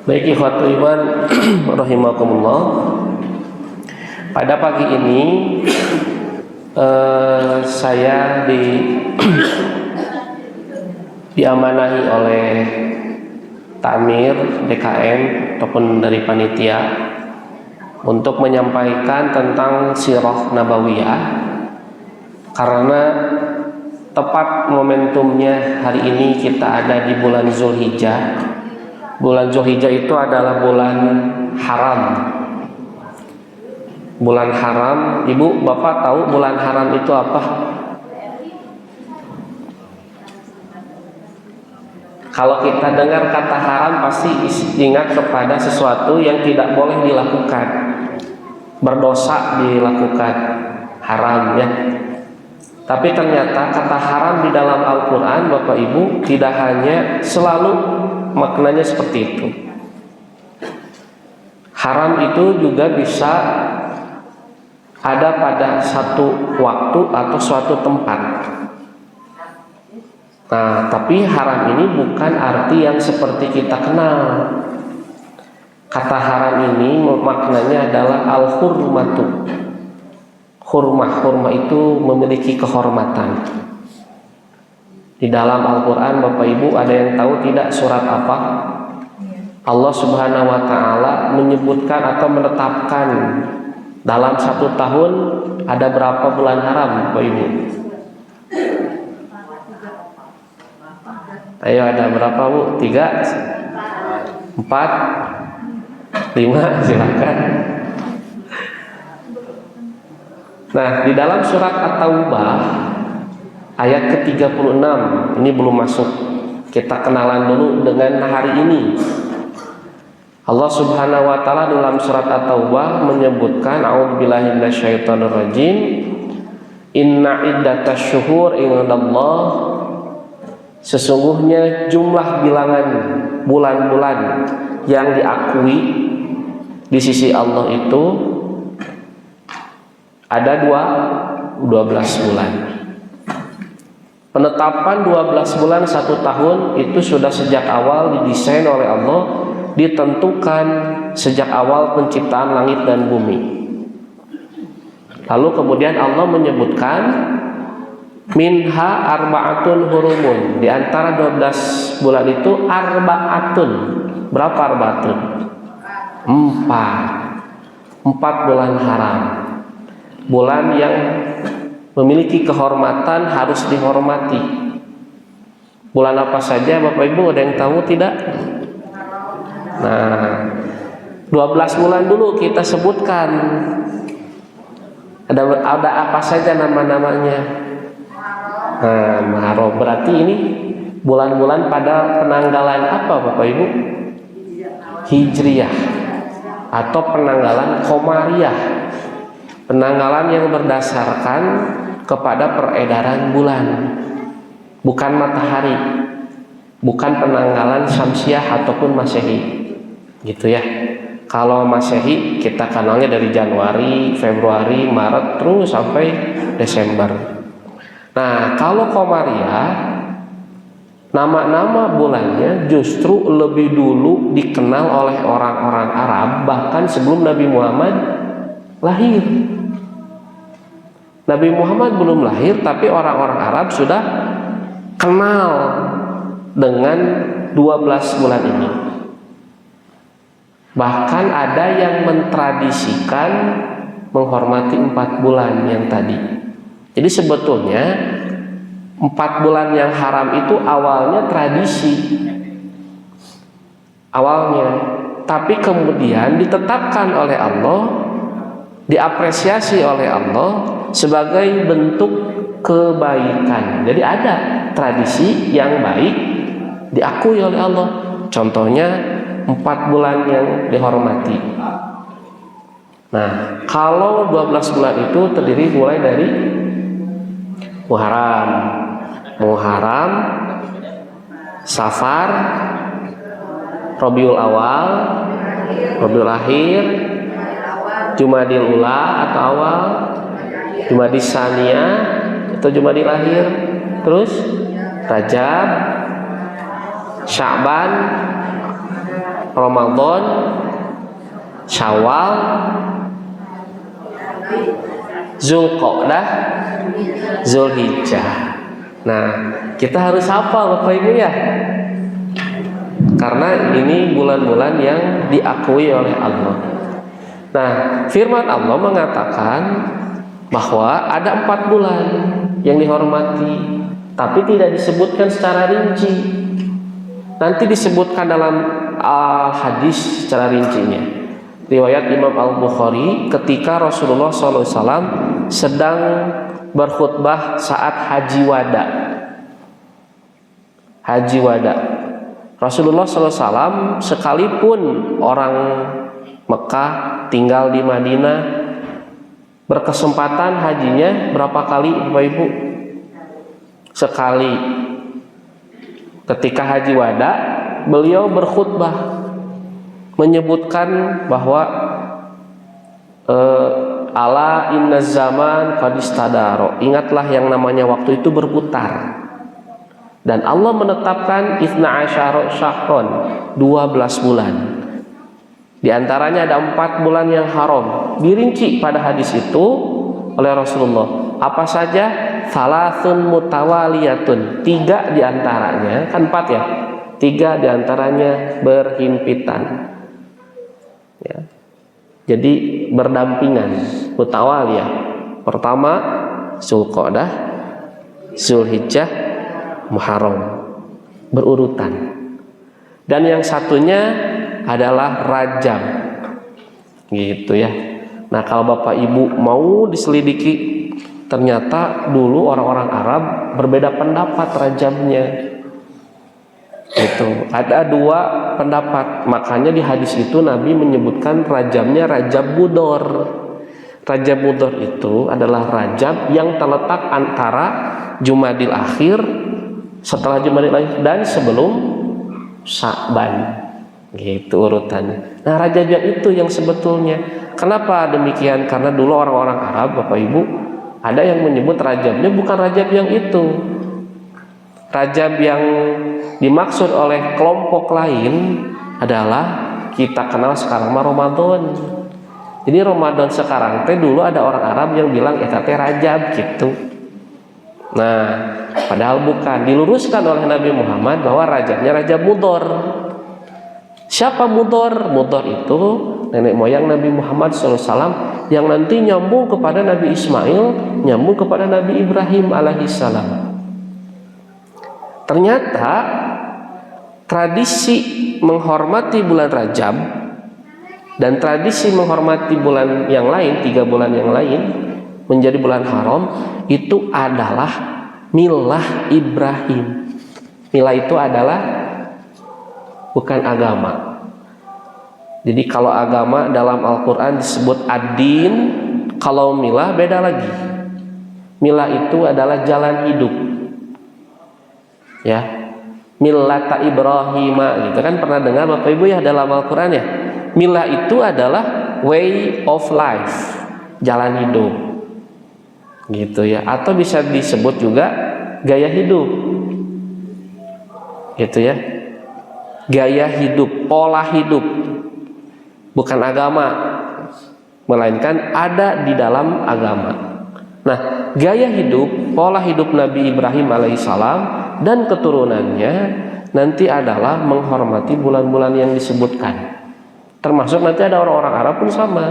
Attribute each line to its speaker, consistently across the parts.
Speaker 1: Baik ikhwatul iman rahimakumullah. Pada pagi ini saya diamanahi oleh Takmir DKM ataupun dari panitia untuk menyampaikan tentang sirah nabawiyah, karena tepat momentumnya hari ini kita ada di bulan Zulhijjah. Bulan Zulhijjah itu adalah bulan haram. Bulan haram, ibu bapak tahu bulan haram itu apa? Kalau kita dengar kata haram pasti ingat kepada sesuatu yang tidak boleh dilakukan, berdosa dilakukan, haram ya. Tapi ternyata kata haram di dalam Al-Quran Bapak Ibu tidak hanya selalu maknanya seperti itu. Haram itu juga bisa ada pada satu waktu atau suatu tempat. Nah, tapi haram ini bukan arti yang seperti kita kenal. Kata haram ini maknanya adalah al-hurmatu. Hurmah itu memiliki kehormatan. Di dalam Al-Quran Bapak Ibu ada yang tahu tidak surat apa? Allah Subhanahu wa ta'ala menyebutkan atau menetapkan dalam satu tahun ada berapa bulan haram Bapak Ibu? Ayo, ada berapa Bu? 3? 4? 5? Silakan. Nah, di dalam surat At-Taubah ayat ke-36, ini belum masuk. Kita kenalan dulu dengan hari ini. Allah Subhanahu wa taala dalam surat At-Taubah menyebutkan a'udzubillahi minasyaitonirrajim. Inna iddatasy-syuhur indallah, sesungguhnya jumlah bilangan bulan-bulan yang diakui di sisi Allah itu ada 12 bulan. Penetapan 12 bulan 1 tahun itu sudah sejak awal didesain oleh Allah, ditentukan sejak awal penciptaan langit dan bumi. Lalu kemudian Allah menyebutkan minha arba'atun hurumun, di antara 12 bulan itu arba'atun. Berapa arba'atun? 4 bulan haram. Bulan yang memiliki kehormatan, harus dihormati. Bulan apa saja Bapak Ibu, ada yang tahu tidak? Nah, 12 bulan dulu kita sebutkan. Ada apa saja nama-namanya? Nah, Muharram, berarti ini bulan-bulan pada penanggalan apa Bapak Ibu? Hijriyah atau penanggalan Qamariyah. Penanggalan yang berdasarkan kepada peredaran bulan, bukan matahari, bukan penanggalan Syamsiah ataupun Masehi, gitu ya. Kalau Masehi kita kenalnya dari Januari, Februari, Maret terus sampai Desember. Nah, kalau Qamariyah, nama-nama bulannya justru lebih dulu dikenal oleh orang-orang Arab, bahkan sebelum Nabi Muhammad lahir. Nabi Muhammad belum lahir, tapi orang-orang Arab sudah kenal dengan 12 bulan ini. Bahkan ada yang mentradisikan menghormati 4 bulan yang tadi. Jadi sebetulnya 4 bulan yang haram itu awalnya tradisi. Awalnya, tapi kemudian ditetapkan oleh Allah, diapresiasi oleh Allah sebagai bentuk kebaikan. Jadi ada tradisi yang baik diakui oleh Allah. Contohnya 4 bulan yang dihormati. Nah, kalau 12 bulan itu terdiri mulai dari Muharram, Safar, Rabiul Awal, Rabiul Akhir, Jumadil Ula atau awal, Jumadis Saniyah atau Jumadil Akhir, terus Rajab, Sya'ban, Ramadan, Syawal, Zulqa'dah, Zulhijjah. Nah, kita harus hafal Bapak Ibu ya. Karena ini bulan-bulan yang diakui oleh Allah. Nah, firman Allah mengatakan bahwa ada 4 bulan yang dihormati, tapi tidak disebutkan secara rinci. Nanti disebutkan dalam hadis secara rincinya. Riwayat Imam Al-Bukhari ketika Rasulullah SAW sedang berkhutbah saat Haji Wada. Haji Wada. Rasulullah SAW sekalipun orang Mekah tinggal di Madinah, berkesempatan hajinya berapa kali Bapak Ibu? Sekali. Ketika Haji Wada, beliau berkhutbah menyebutkan bahwa ala inna zaman qad istadaro. Ingatlah yang namanya waktu itu berputar. Dan Allah menetapkan itsna asyara syahron, 12 bulan. Di antaranya ada 4 bulan yang haram. Dirinci pada hadis itu oleh Rasulullah. Apa saja? Salasun mutawaliyatun. 3 di antaranya, kan 4 ya. 3 di antaranya berhimpitan. Ya. Jadi berdampingan, mutawaliyah. Pertama Zulqa'dah, Zulhijjah, Muharram, berurutan. Dan yang satunya adalah Rajab, gitu ya. Nah, kalau Bapak Ibu mau diselidiki, ternyata dulu orang-orang Arab berbeda pendapat Rajabnya. Itu ada 2 pendapat. Makanya di hadis itu Nabi menyebutkan Rajabnya Rajab Budor. Rajab Budor itu adalah Rajab yang terletak antara Jumadil Akhir, setelah Jumadil Akhir dan sebelum Sya'ban. Gitu urutannya. Nah, Rajab yang itu yang sebetulnya. Kenapa demikian? Karena dulu orang-orang Arab, Bapak Ibu, ada yang menyebut Rajabnya bukan Rajab yang itu. Rajab yang dimaksud oleh kelompok lain adalah kita kenal sekarang mah Ramadan. Jadi Ramadan sekarang teh dulu ada orang Arab yang bilang eta teh Rajab gitu. Nah, padahal bukan. Diluruskan oleh Nabi Muhammad bahwa Rajabnya Rajab Mudhor. Siapa Mudhor? Mudhor itu nenek moyang Nabi Muhammad SAW yang nanti nyambung kepada Nabi Ismail, nyambung kepada Nabi Ibrahim alaihissalam. Ternyata tradisi menghormati bulan Rajab dan tradisi menghormati bulan yang lain, 3 bulan yang lain menjadi bulan haram, itu adalah milah Ibrahim. Milah itu adalah bukan agama. Jadi kalau agama dalam Al-Quran disebut ad-din, kalau milah beda lagi. Milah itu adalah jalan hidup. Ya, millata Ibrahim gitu kan, pernah dengar Bapak Ibu ya dalam Al-Quran ya. Milah itu adalah way of life, jalan hidup, gitu ya. Atau bisa disebut juga gaya hidup, gitu ya. Gaya hidup, pola hidup, bukan agama, melainkan ada di dalam agama. Nah, gaya hidup, pola hidup Nabi Ibrahim alaihissalam dan keturunannya nanti adalah menghormati bulan-bulan yang disebutkan. Termasuk nanti ada orang-orang Arab pun sama.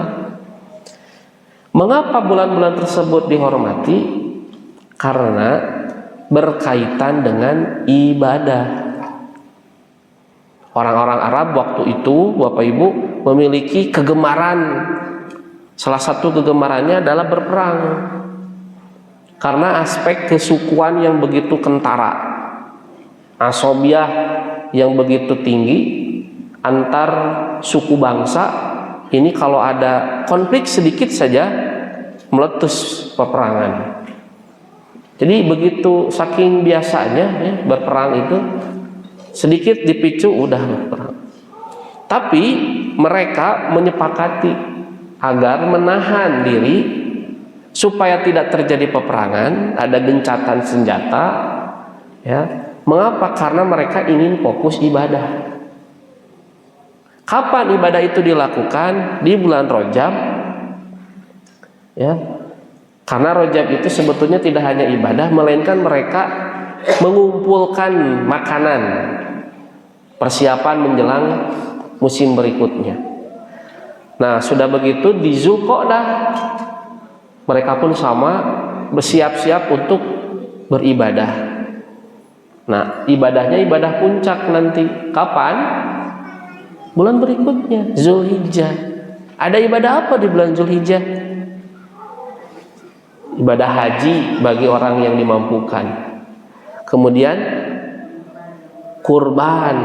Speaker 1: Mengapa bulan-bulan tersebut dihormati? Karena berkaitan dengan ibadah. Orang-orang Arab waktu itu, Bapak Ibu, memiliki kegemaran. Salah satu kegemarannya adalah berperang. Karena aspek kesukuan yang begitu kentara, asobiah yang begitu tinggi antar suku bangsa, ini kalau ada konflik sedikit saja meletus peperangan. Jadi begitu saking biasanya ya, berperang itu sedikit dipicu udah berperang. Tapi mereka menyepakati agar menahan diri supaya tidak terjadi peperangan, ada gencatan senjata, ya. Mengapa? Karena mereka ingin fokus ibadah. Kapan ibadah itu dilakukan? Di bulan Rajab. Ya. Karena Rajab itu sebetulnya tidak hanya ibadah, melainkan mereka mengumpulkan makanan, persiapan menjelang musim berikutnya. Nah, sudah begitu di Zulqa'dah mereka pun sama bersiap-siap untuk beribadah. Nah, ibadahnya ibadah puncak nanti. Kapan? Bulan berikutnya, Zulhijjah. Ada ibadah apa di bulan Zulhijjah? Ibadah haji bagi orang yang dimampukan. Kemudian kurban,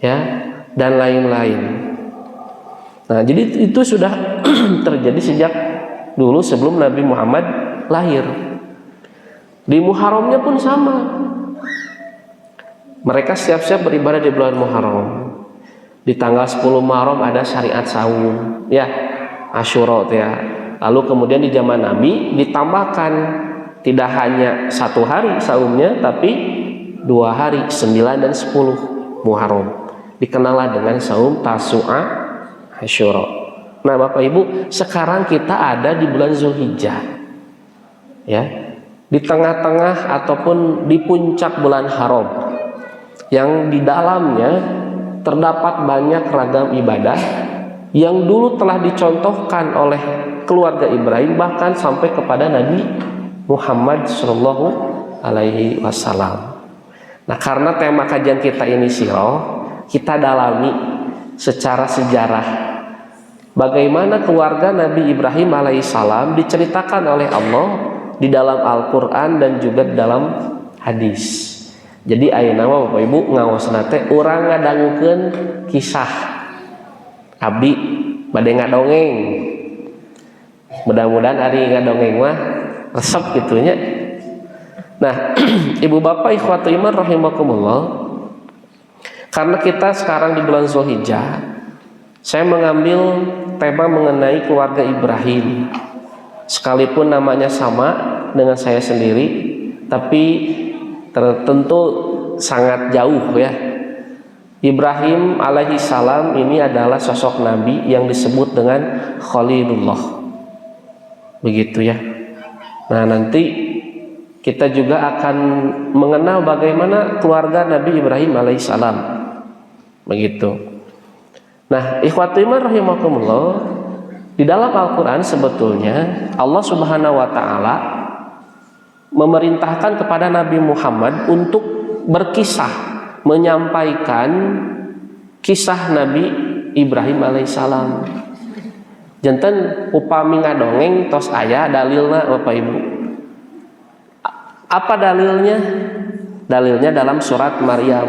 Speaker 1: ya, dan lain-lain. Nah, jadi itu sudah terjadi sejak dulu sebelum Nabi Muhammad lahir. Di Muharramnya pun sama. Mereka siap-siap beribadah di bulan Muharram. Di tanggal 10 Muharram ada syariat saum, ya, Asyura, ya. Lalu kemudian di zaman Nabi ditambahkan tidak hanya 1 hari saumnya, tapi 2 hari, 9 dan 10 Muharram. Dikenallah dengan saum Tasu'a Asyura. Nah, Bapak Ibu, sekarang kita ada di bulan Zulhijjah, ya, di tengah-tengah ataupun di puncak bulan haram, yang di dalamnya terdapat banyak ragam ibadah yang dulu telah dicontohkan oleh keluarga Ibrahim, bahkan sampai kepada Nabi Muhammad Shallallahu Alaihi Wasallam. Nah, karena tema kajian kita ini sirah, kita dalami secara sejarah bagaimana keluarga Nabi Ibrahim alaihissalam diceritakan oleh Allah di dalam Al-Quran dan juga di dalam hadis. Jadi ayeuna mah Bapak Ibu ngaosna teh urang ngadangukeun kisah abdi bade ngadongeng. Mudah-mudahan ari ngadongeng mah resep gitunya. Nah, Ibu Bapak ikhwatu iman rahimakumullah, karena kita sekarang di bulan Zulhijjah, saya mengambil tema mengenai keluarga Ibrahim. Sekalipun namanya sama dengan saya sendiri, tapi tentu sangat jauh, ya. Ibrahim alaihi salam ini adalah sosok nabi yang disebut dengan Khalilullah. Begitu, ya. Nah, nanti kita juga akan mengenal bagaimana keluarga Nabi Ibrahim alaihi salam. Begitu. Nah, ikhwatu iman rahimakumullah, di dalam Al-Qur'an sebetulnya Allah Subhanahu wa taala memerintahkan kepada Nabi Muhammad untuk berkisah, menyampaikan kisah Nabi Ibrahim alaihissalam. Janten upami ngadongeng tos aya dalilna Bapak Ibu. Apa dalilnya? Dalilnya dalam surat Maryam.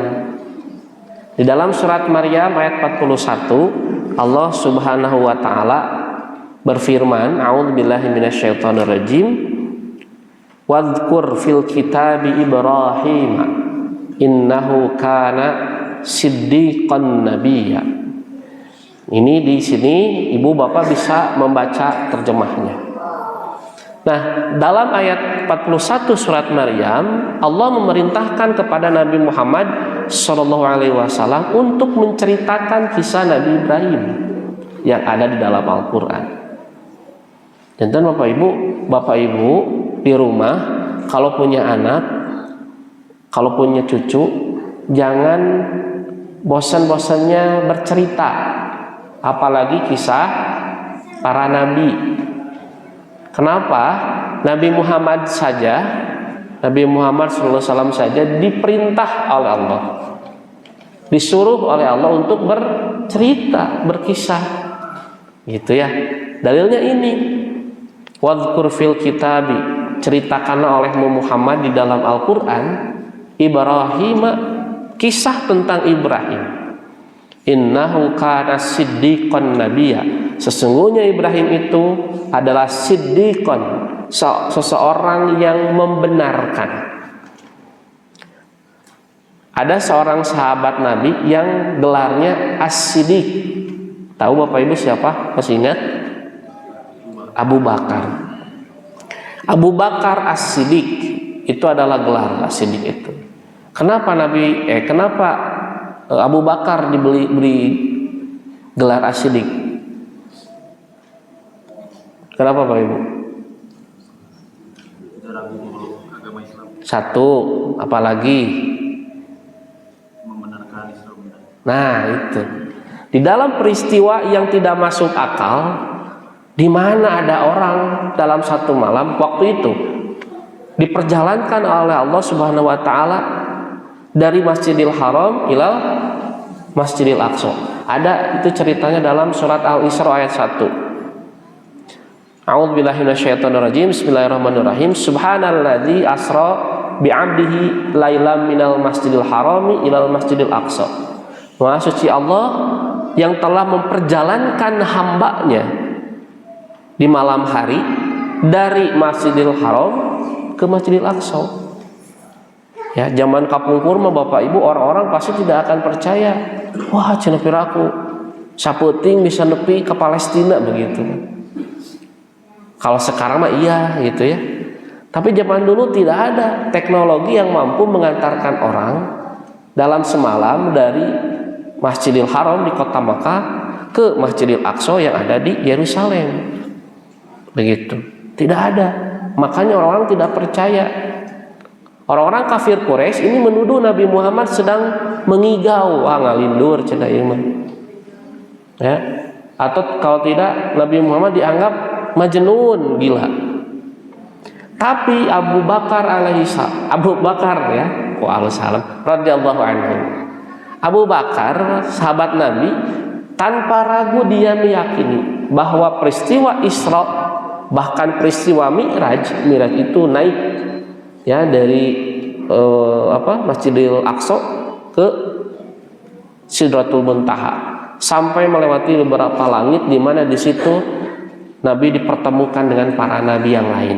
Speaker 1: Di dalam surat Maryam ayat 41, Allah Subhanahu wa taala berfirman, a'udzubillahi minasyaitonirrajim. Wadhkur fil kitabi Ibrahim innahu kana siddiqan nabiyya. Ini di sini Ibu Bapak bisa membaca terjemahnya. Nah, dalam ayat 41 surat Maryam, Allah memerintahkan kepada Nabi Muhammad sallallahu alaihi wasallam untuk menceritakan kisah Nabi Ibrahim yang ada di dalam Al-Qur'an. Dan Bapak Ibu di rumah kalau punya anak, kalau punya cucu, jangan bosan-bosannya bercerita, apalagi kisah para nabi. Kenapa? Nabi Muhammad SAW saja diperintah oleh Allah, disuruh oleh Allah untuk bercerita, berkisah, gitu, ya. Dalilnya ini, wadhkur fil kitabi, ceritakanlah olehmu Muhammad di dalam Al-Quran Ibrahim, kisah tentang Ibrahim. Innahu kana siddiqan nabiyya, sesungguhnya Ibrahim itu adalah siddiqan, seseorang yang membenarkan. Ada seorang sahabat Nabi yang gelarnya As-Siddiq. Tahu Bapak Ibu siapa? Masih ingat? Abu Bakar. Abu Bakar As-Siddiq itu adalah gelar As-Siddiq itu. Kenapa Abu Bakar diberi gelar as-siddiq? Kenapa Pak Ibu? Satu, apalagi?
Speaker 2: Membenarkan Islam.
Speaker 1: Nah itu. Di dalam peristiwa yang tidak masuk akal, di mana ada orang dalam satu malam waktu itu diperjalankan oleh Allah Subhanahu wa taala dari Masjidil Haram ilal Masjidil Aqsa. Ada itu ceritanya dalam surat Al-Isra ayat 1. A'udzubillahi minasyaitonirrajim. Bismillahirrahmanirrahim. Subhanalladzi asra bi'abdihi lailam minal Masjidil Harami ilal Masjidil Aqsa. Maha suci Allah yang telah memperjalankan hambanya di malam hari dari Masjidil Haram ke Masjidil Aqsa. Ya, zaman kapungkur mah Bapak Ibu orang-orang pasti tidak akan percaya. Wah, cenah piraku sapeuting bisa nepi ke Palestina begitu. Kalau sekarang mah iya gitu ya. Tapi zaman dulu tidak ada teknologi yang mampu mengantarkan orang dalam semalam dari Masjidil Haram di kota Makkah ke Masjidil Aqsa yang ada di Yerusalem. Begitu. Tidak ada. Makanya orang-orang tidak percaya. Orang-orang kafir Quraisy ini menuduh Nabi Muhammad sedang mengigau, ngalindur cenah ieu mah. Ya. Atau kalau tidak Nabi Muhammad dianggap majnun, gila. Tapi Abu Bakar ya, radhiyallahu anhu. Abu Bakar, sahabat Nabi, tanpa ragu dia meyakini bahwa peristiwa Isra bahkan peristiwa Mi'raj itu naik ya dari Masjidil Aqsa ke Sidratul Muntaha sampai melewati beberapa langit di mana di situ Nabi dipertemukan dengan para nabi yang lain.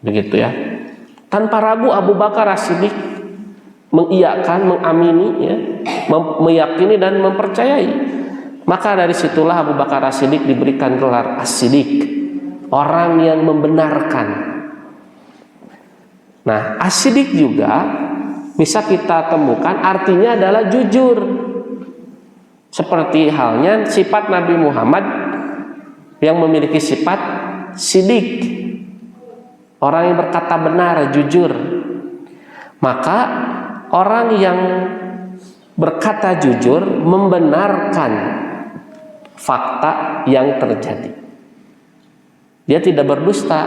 Speaker 1: Begitu ya. Tanpa ragu Abu Bakar As-Siddiq mengiyakan, mengamini ya, meyakini dan mempercayai. Maka dari situlah Abu Bakar As-Siddiq diberikan gelar As-Siddiq, orang yang membenarkan. Nah, As-Siddiq juga bisa kita temukan artinya adalah jujur. Seperti halnya sifat Nabi Muhammad yang memiliki sifat Siddiq, orang yang berkata benar, jujur. Maka orang yang berkata jujur membenarkan fakta yang terjadi. Dia tidak berdusta,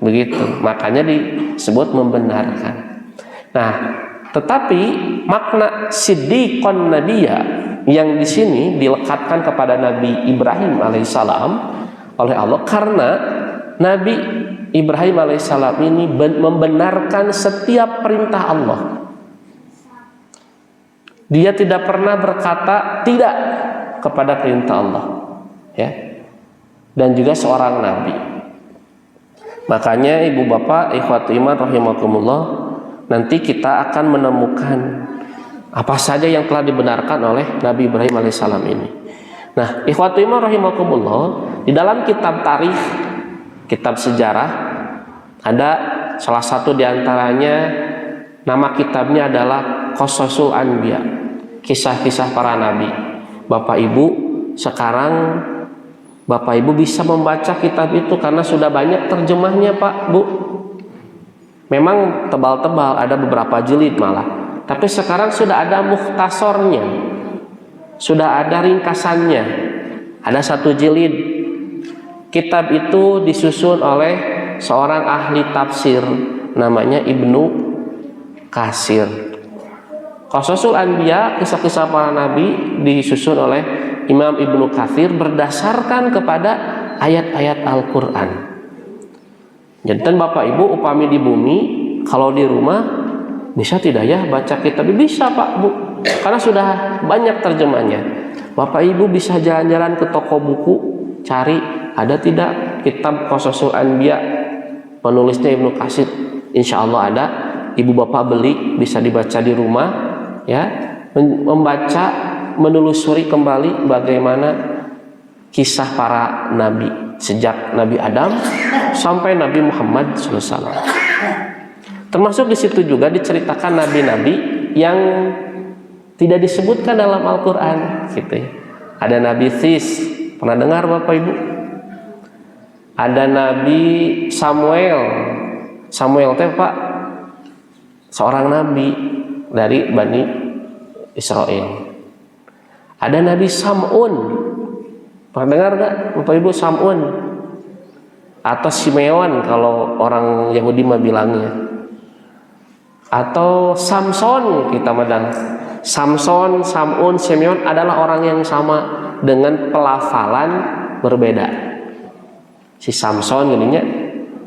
Speaker 1: begitu. Makanya disebut membenarkan. Nah, tetapi makna siddiqon nabiyya yang di sini dilekatkan kepada Nabi Ibrahim alaihissalam oleh Allah karena Nabi Ibrahim alaihissalam ini membenarkan setiap perintah Allah. Dia tidak pernah berkata tidak kepada perintah Allah, ya. Dan juga seorang nabi. Makanya ibu bapak, ikhwat iman rahimakumullah, nanti kita akan menemukan apa saja yang telah dibenarkan oleh Nabi Ibrahim alaihissalam ini. Nah, ikhwat iman rahimakumullah, di dalam kitab tarikh, kitab sejarah, ada salah satu diantaranya nama kitabnya adalah Qasasul Anbiya, kisah-kisah para nabi. Bapak Ibu, sekarang Bapak Ibu bisa membaca kitab itu karena sudah banyak terjemahnya Pak Bu. Memang tebal-tebal, ada beberapa jilid malah. Tapi sekarang sudah ada mukhtasornya, sudah ada ringkasannya, ada 1 jilid. Kitab itu disusun oleh seorang ahli tafsir namanya Ibnu Katsir. Qasasul Anbiya, kisah-kisah para nabi, disusun oleh Imam Ibnu Katsir berdasarkan kepada ayat-ayat Al-Quran. Jadi Bapak Ibu upami di bumi, kalau di rumah bisa tidak ya baca kitab? Bisa Pak Bu, karena sudah banyak terjemahnya. Bapak Ibu bisa jalan-jalan ke toko buku, cari ada tidak kitab Qasasul Anbiya, penulisnya Ibnu Katsir. Insya Allah ada. Ibu bapak beli, bisa dibaca di rumah, ya, membaca, menelusuri kembali bagaimana kisah para nabi sejak Nabi Adam sampai Nabi Muhammad SAW. Termasuk di situ juga diceritakan nabi-nabi yang tidak disebutkan dalam Al-Quran, gitu ya. Ada Nabi Sis, pernah dengar Bapak Ibu? Ada Nabi Samuel. Samuel teh Pak, seorang nabi dari Bani Israel. Ada Nabi Sam'un. Pernah dengar gak Bapak Ibu Sam'un? Atau Simeon kalau orang Yahudi mah bilangnya. Atau Samson kita madang. Samson, Sam'un, Simeon adalah orang yang sama dengan pelafalan berbeda. Si Samson gininya,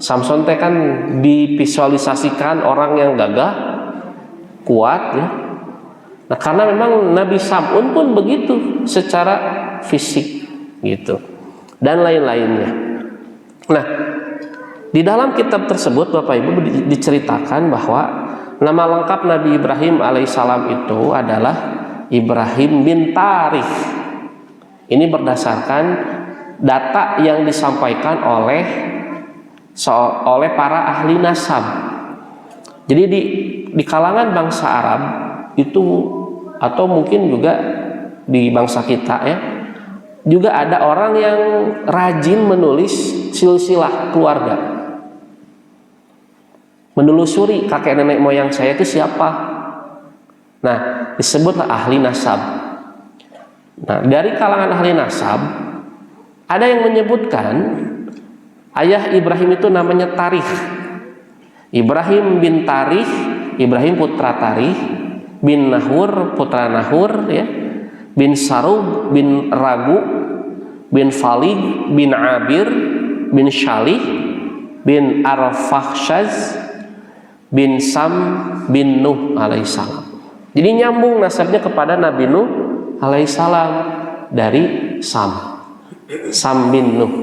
Speaker 1: Samson teh kan divisualisasikan orang yang gagah, kuat ya. Nah, karena memang Nabi Sam'un pun begitu secara fisik gitu. Dan lain-lainnya. Nah, di dalam kitab tersebut Bapak Ibu diceritakan bahwa nama lengkap Nabi Ibrahim alaihissalam itu adalah Ibrahim bin Tarikh. Ini berdasarkan data yang disampaikan oleh para ahli nasab. Jadi di kalangan bangsa Arab itu, atau mungkin juga di bangsa kita ya, juga ada orang yang rajin menulis silsilah keluarga, menelusuri kakek nenek moyang saya itu siapa. Nah, disebutlah ahli nasab. Nah, dari kalangan ahli nasab ada yang menyebutkan ayah Ibrahim itu namanya Tarikh. Ibrahim bin Tarikh, Ibrahim putra Tarikh, bin Nahur putra Nahur ya, bin Sarug bin Ragu, bin Falid bin Abir, bin Shalih, bin Arfakhshaz, bin Sam bin Nuh alaihissalam. Jadi nyambung nasabnya kepada Nabi Nuh alaihissalam dari Sam bin Nuh.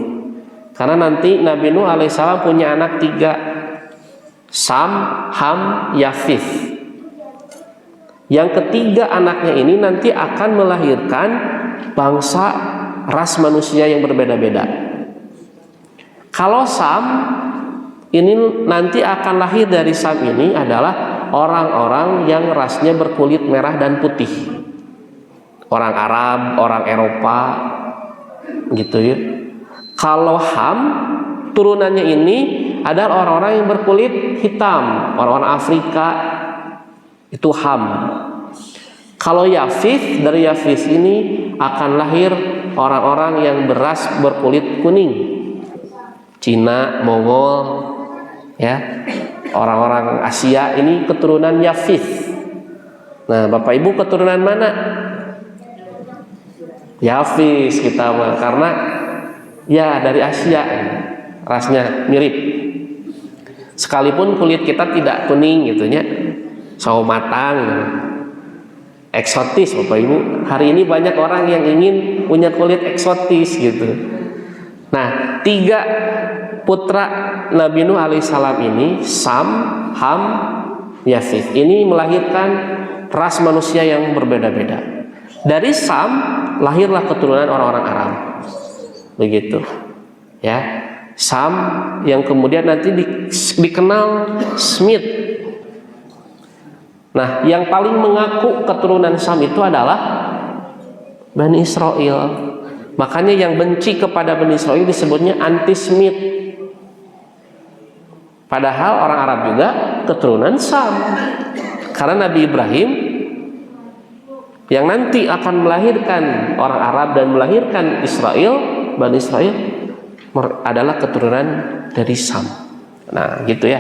Speaker 1: Karena nanti Nabi Nuh alaihissalam punya anak 3, Sam, Ham, Yafith. Yang ketiga anaknya ini nanti akan melahirkan bangsa ras manusia yang berbeda-beda. Kalau Sam ini nanti akan lahir dari Sam ini adalah orang-orang yang rasnya berkulit merah dan putih. Orang Arab, orang Eropa gitu ya. Kalau Ham turunannya ini adalah orang-orang yang berkulit hitam, orang-orang Afrika, itu Ham. Kalau Yafith, dari Yafith ini akan lahir orang-orang yang beras berkulit kuning, Cina, Mongol ya, orang-orang Asia, ini keturunan Yafith. Nah, Bapak Ibu keturunan mana? Yafith kita mah, karena ya dari Asia, rasnya mirip. Sekalipun kulit kita tidak kuning gitu ya, sawo matang, eksotis Bapak Ibu. Hari ini banyak orang yang ingin punya kulit eksotis gitu. Nah, 3 putra Nabi Nuh alaihissalam ini, Sam, Ham, Yafith, ini melahirkan ras manusia yang berbeda-beda. Dari Sam lahirlah keturunan orang-orang Arab. Begitu. Ya. Sam yang kemudian nanti dikenal Smith. Nah, yang paling mengaku keturunan Sam itu adalah Bani Israel. Makanya yang benci kepada Bani Israel disebutnya anti-Smith. Padahal orang Arab juga keturunan Sam. Karena Nabi Ibrahim yang nanti akan melahirkan orang Arab dan melahirkan Israel, Bani Israel, adalah keturunan dari Sam. Nah, gitu ya.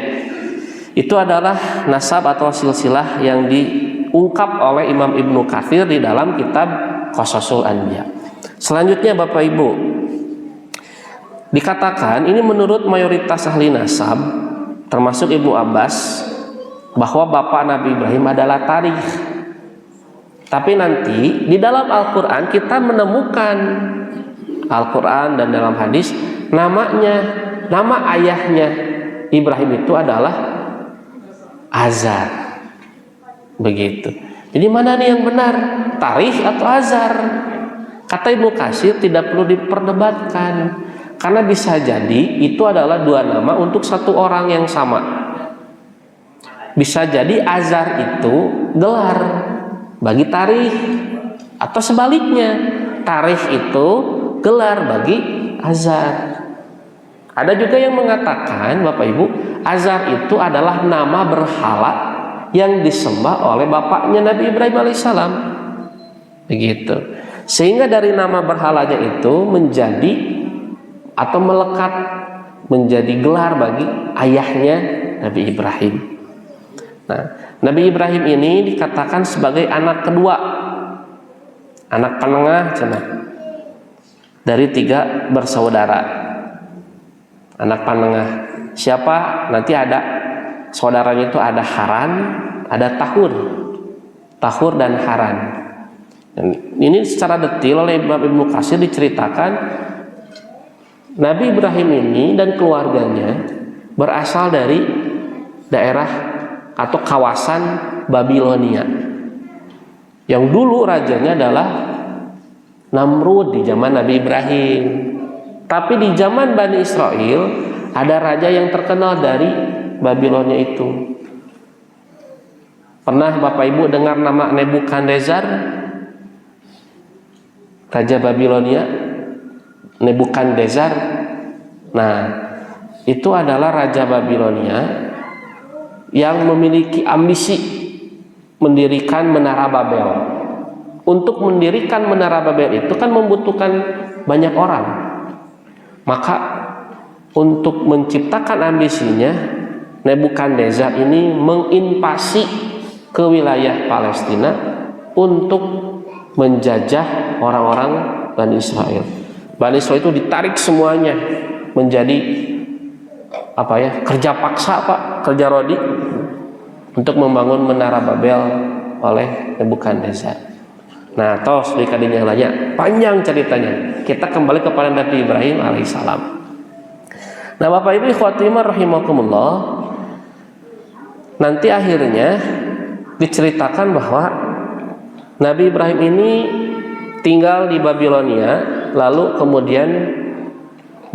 Speaker 1: Itu adalah nasab atau silsilah yang diungkap oleh Imam Ibnu Katsir di dalam kitab Qasasul Anbiya. Selanjutnya Bapak Ibu, dikatakan ini menurut mayoritas ahli nasab termasuk Ibnu Abbas bahwa bapak Nabi Ibrahim adalah Tarikh. Tapi nanti di dalam Al-Qur'an kita menemukan Al-Qur'an dan dalam hadis nama ayahnya Ibrahim itu adalah Azar. Begitu. Jadi mana nih yang benar? Tarikh atau Azar? Kata Ibnu Katsir tidak perlu diperdebatkan. Karena bisa jadi itu adalah 2 nama untuk 1 orang yang sama. Bisa jadi Azar itu gelar bagi Tarikh, atau sebaliknya tarikh itu gelar bagi Azar. Ada juga yang mengatakan, Bapak Ibu, Azar itu adalah nama berhala yang disembah oleh bapaknya Nabi Ibrahim alaihissalam. Begitu. Sehingga dari nama berhalanya itu menjadi atau melekat menjadi gelar bagi ayahnya Nabi Ibrahim. Nah, Nabi Ibrahim ini dikatakan sebagai anak kedua, anak penengah dari 3 bersaudara. Anak penengah siapa? Nanti ada saudaranya itu ada Haran, ada Tahur dan Haran. Dan ini secara detail oleh Ibnu Katsir diceritakan Nabi Ibrahim ini dan keluarganya berasal dari daerah atau kawasan Babilonia, yang dulu rajanya adalah Namrud di zaman Nabi Ibrahim. Tapi di zaman Bani Israel ada raja yang terkenal dari Babilonia itu. Pernah Bapak Ibu dengar nama Nebukadnezar? Raja Babilonia, Nebukadnezar. Nah, itu adalah raja Babilonia yang memiliki ambisi mendirikan Menara Babel. Untuk mendirikan Menara Babel itu kan membutuhkan banyak orang. Maka untuk menciptakan ambisinya, Nebukadnezar ini menginvasi ke wilayah Palestina untuk menjajah orang-orang Bani Israel. Bani Israel itu ditarik semuanya menjadi kerja paksa, kerja rodi untuk membangun Menara Babel oleh Nebukadnezar. Nah, tos dikadinya nanya, panjang ceritanya. Kita kembali kepada Nabi Ibrahim alaihissalam. Nah, Bapak Ibu ikhwatimah rahimakumullah, nanti akhirnya diceritakan bahwa Nabi Ibrahim ini tinggal di Babilonia, lalu kemudian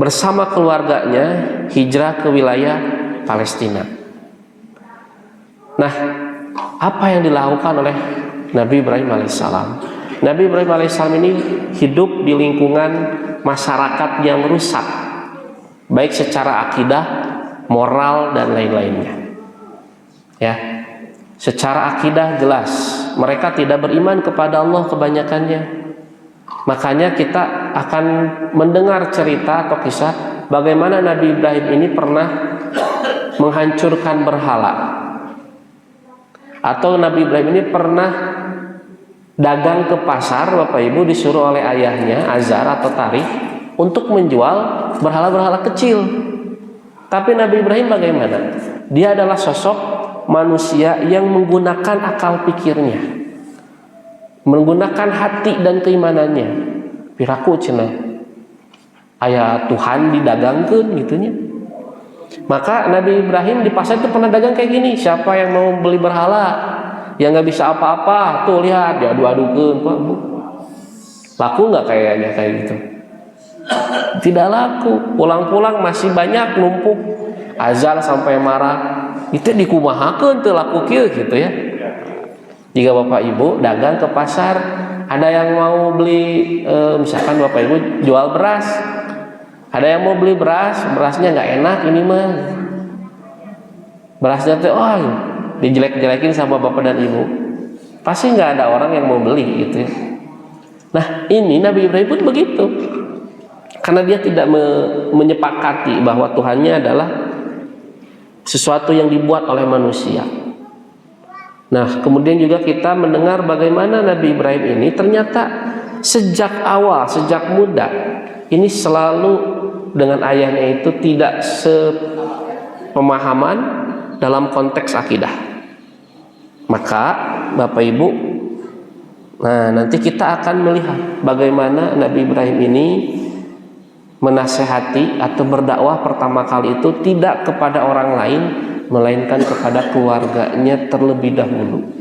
Speaker 1: bersama keluarganya hijrah ke wilayah Palestina. Nah, apa yang dilakukan oleh Nabi Ibrahim alaihissalam? Nabi Ibrahim alaihissalam ini hidup di lingkungan masyarakat yang rusak, baik secara akidah, moral, dan lain-lainnya. Ya, secara akidah jelas mereka tidak beriman kepada Allah kebanyakannya. Makanya kita akan mendengar cerita atau kisah bagaimana Nabi Ibrahim ini pernah menghancurkan berhala, atau Nabi Ibrahim ini pernah dagang ke pasar, Bapak Ibu, disuruh oleh ayahnya Azar atau Tarikh untuk menjual berhala-berhala kecil. Tapi Nabi Ibrahim bagaimana? Dia adalah sosok manusia yang menggunakan akal pikirnya, menggunakan hati dan keimanannya. Piraku cenah aya Tuhan didagangkeun gitunya. Maka Nabi Ibrahim di pasar itu pernah dagang kayak gini, siapa yang mau beli berhala yang nggak bisa apa-apa, tuh lihat diadu-adukeun, Pak Bu. Laku nggak kayaknya kayak gitu? Tidak laku. Pulang-pulang masih banyak numpuk. Azal sampai marah. Itu dikumahakeun teu laku kieu gitu ya. Jika Bapak Ibu dagang ke pasar, ada yang mau beli misalkan Bapak Ibu jual beras, ada yang mau beli beras, berasnya nggak enak ini mah. Berasnya tuh dijelek-jelekin sama bapak dan ibu, pasti nggak ada orang yang mau beli gitu. Nah, ini Nabi Ibrahim pun begitu, karena dia tidak menyepakati bahwa Tuhannya adalah sesuatu yang dibuat oleh manusia. Nah, kemudian juga kita mendengar bagaimana Nabi Ibrahim ini ternyata sejak awal, sejak muda ini selalu dengan ayahnya itu tidak sepemahaman dalam konteks akidah. Maka Bapak Ibu, nah nanti kita akan melihat bagaimana Nabi Ibrahim ini menasehati atau berdakwah pertama kali itu tidak kepada orang lain, melainkan kepada keluarganya terlebih dahulu.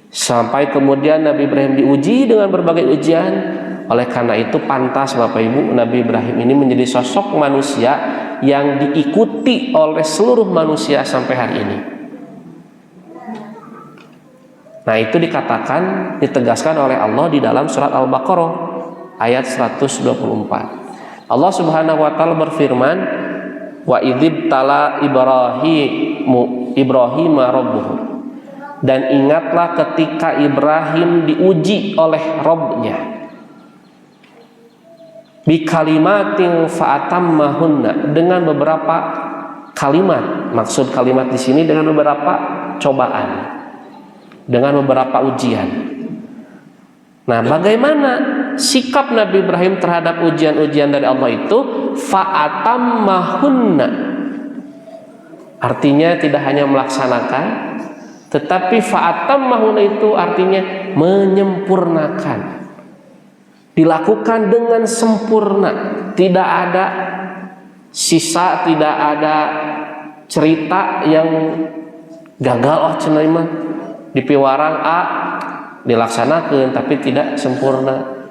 Speaker 1: Sampai kemudian Nabi Ibrahim diuji dengan berbagai ujian. Oleh karena itu pantas Bapak Ibu, Nabi Ibrahim ini menjadi sosok manusia yang diikuti oleh seluruh manusia sampai hari ini. Nah, itu dikatakan, ditegaskan oleh Allah di dalam surat Al-Baqarah ayat 124. Allah Subhanahu wa taala berfirman, wa idzib tala Ibrahim rabbuhu. Dan ingatlah ketika Ibrahim diuji oleh Rabb-nya. Bi kalimatin fa'atammahunna, dengan beberapa kalimat. Maksud kalimat di sini dengan beberapa cobaan, dengan beberapa ujian. Nah, bagaimana sikap Nabi Ibrahim terhadap ujian-ujian dari Allah itu? Fa'atammahunna, artinya tidak hanya melaksanakan, tetapi fa'atammahunna itu artinya menyempurnakan, dilakukan dengan sempurna, tidak ada sisa, tidak ada cerita yang gagal. Oh cenah mah di piwarang A dilaksanakan tapi tidak sempurna,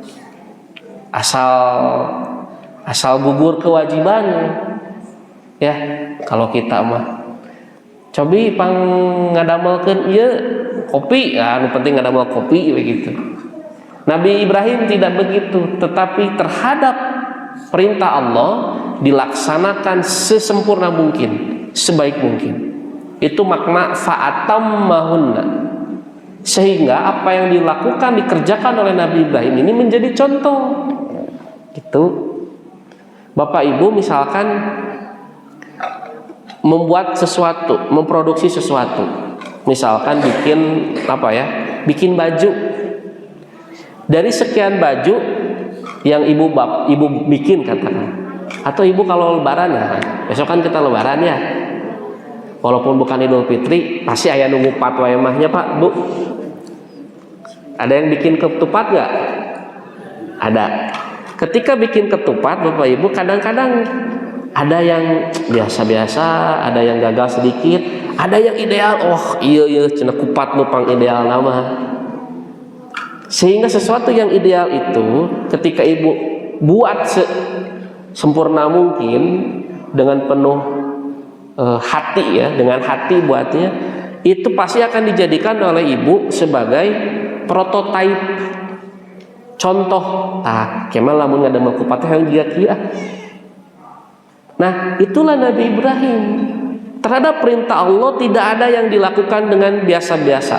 Speaker 1: asal gugur kewajiban ya. Kalau kita mah cobi pang ngadamelkeun ieu kopi, anu penting ngadamel kopi begitu. Nabi Ibrahim tidak begitu, tetapi terhadap perintah Allah dilaksanakan sesempurna mungkin, sebaik mungkin. Itu makna fa'atammahunna. Sehingga apa yang dilakukan, dikerjakan oleh Nabi Ibrahim ini menjadi contoh. Gitu. Bapak Ibu misalkan membuat sesuatu, memproduksi sesuatu. Misalkan bikin baju. Dari sekian baju yang ibu bikin katakan, atau ibu kalau lebaran ya, besok kan kita lebaran ya, walaupun bukan Idul Fitri pasti ayah nunggu patwa emahnya Pak Bu. Ada yang bikin ketupat nggak? Ada. Ketika bikin ketupat Bapak Ibu, kadang-kadang ada yang biasa-biasa, ada yang gagal sedikit, ada yang ideal. Oh iya cenah kupat nu pang ideal nama. Sehingga sesuatu yang ideal itu ketika ibu buat sempurna mungkin dengan penuh hati ya, dengan hati buatnya, itu pasti akan dijadikan oleh ibu sebagai prototipe, contoh. Kemal lamun ngadamel kupat yang dia. Nah, itulah Nabi Ibrahim. Terhadap perintah Allah tidak ada yang dilakukan dengan biasa-biasa,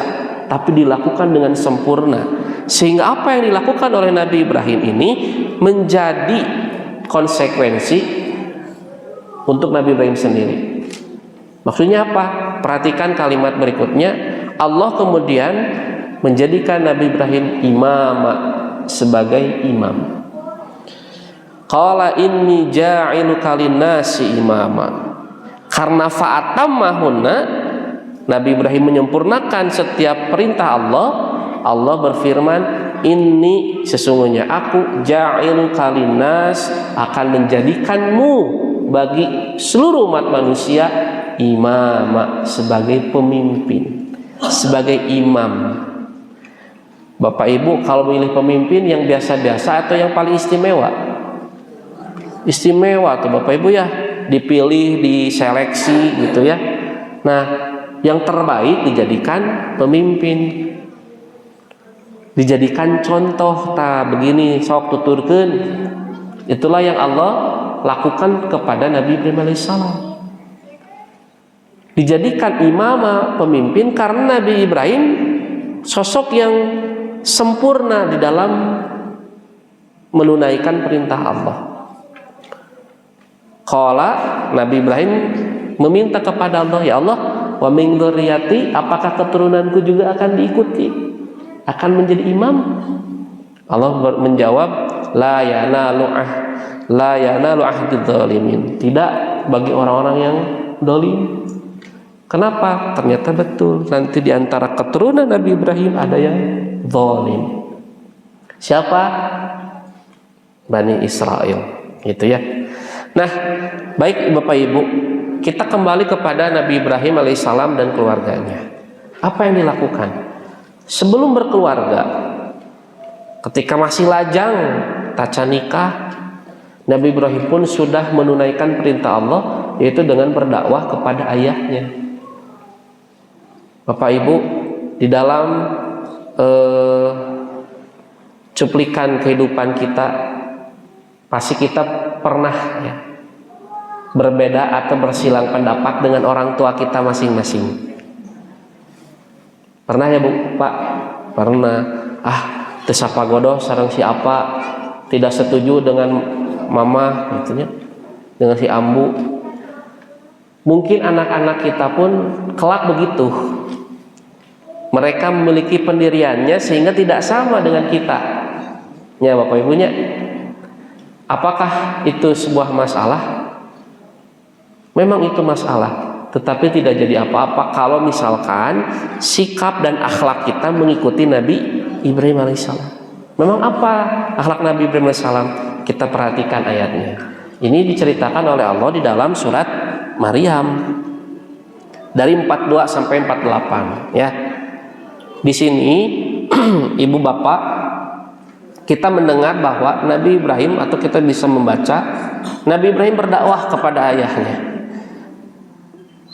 Speaker 1: tapi dilakukan dengan sempurna. Sehingga apa yang dilakukan oleh Nabi Ibrahim ini menjadi konsekuensi untuk Nabi Ibrahim sendiri. Maksudnya apa? Perhatikan kalimat berikutnya. Allah kemudian menjadikan Nabi Ibrahim sebagai imam. Qala inni ja'iluka linnasi imama. Karena fa'atammahunna, Nabi Ibrahim menyempurnakan setiap perintah Allah. Allah berfirman, inni sesungguhnya aku ja'iluka linnas, akan menjadikanmu bagi seluruh umat manusia imama, sebagai pemimpin, sebagai imam. Bapak Ibu kalau milih pemimpin yang biasa-biasa atau yang paling istimewa? Istimewa tuh Bapak Ibu ya, dipilih, diseleksi gitu ya. Nah, yang terbaik dijadikan pemimpin, dijadikan contoh. Begini sok tuturkeun. Itulah yang Allah lakukan kepada Nabi Ibrahim alaihissalam. Dijadikan imam, pemimpin, karena Nabi Ibrahim sosok yang sempurna di dalam menunaikan perintah Allah. Qala, Nabi Ibrahim meminta kepada Allah, ya Allah, wa min dzurriyyati, apakah keturunanku juga akan diikuti, akan menjadi imam? Allah menjawab, la yanalu ahdi dzalimin, tidak bagi orang-orang yang zalim. Kenapa? Ternyata betul nanti di antara keturunan Nabi Ibrahim ada yang zalim. Siapa? Bani Israel, gitu ya. Nah, baik Bapak Ibu, kita kembali kepada Nabi Ibrahim alaihissalam dan keluarganya. Apa yang dilakukan sebelum berkeluarga? Ketika masih lajang, taca nikah, Nabi Ibrahim pun sudah menunaikan perintah Allah, yaitu dengan berdakwah kepada ayahnya. Bapak Ibu, di dalam cuplikan kehidupan kita, pasti kita pernah ya berbeda atau bersilang pendapat dengan orang tua kita masing-masing. Pernah ya Bu, Pak? Pernah. Teu sapagodoh sareng si apa, tidak setuju dengan mama gitu ya, dengan si ambu. Mungkin anak-anak kita pun kelak begitu. Mereka memiliki pendiriannya sehingga tidak sama dengan kita. Ya Bapak Ibunya. Apakah itu sebuah masalah? Memang itu masalah, tetapi tidak jadi apa-apa kalau misalkan sikap dan akhlak kita mengikuti Nabi Ibrahim alaihissalam. Memang apa akhlak Nabi Ibrahim alaihissalam? Kita perhatikan ayatnya. Ini diceritakan oleh Allah di dalam surat Maryam dari 42 sampai 48 ya. Di sini ibu bapak kita mendengar bahwa Nabi Ibrahim, atau kita bisa membaca Nabi Ibrahim berdakwah kepada ayahnya.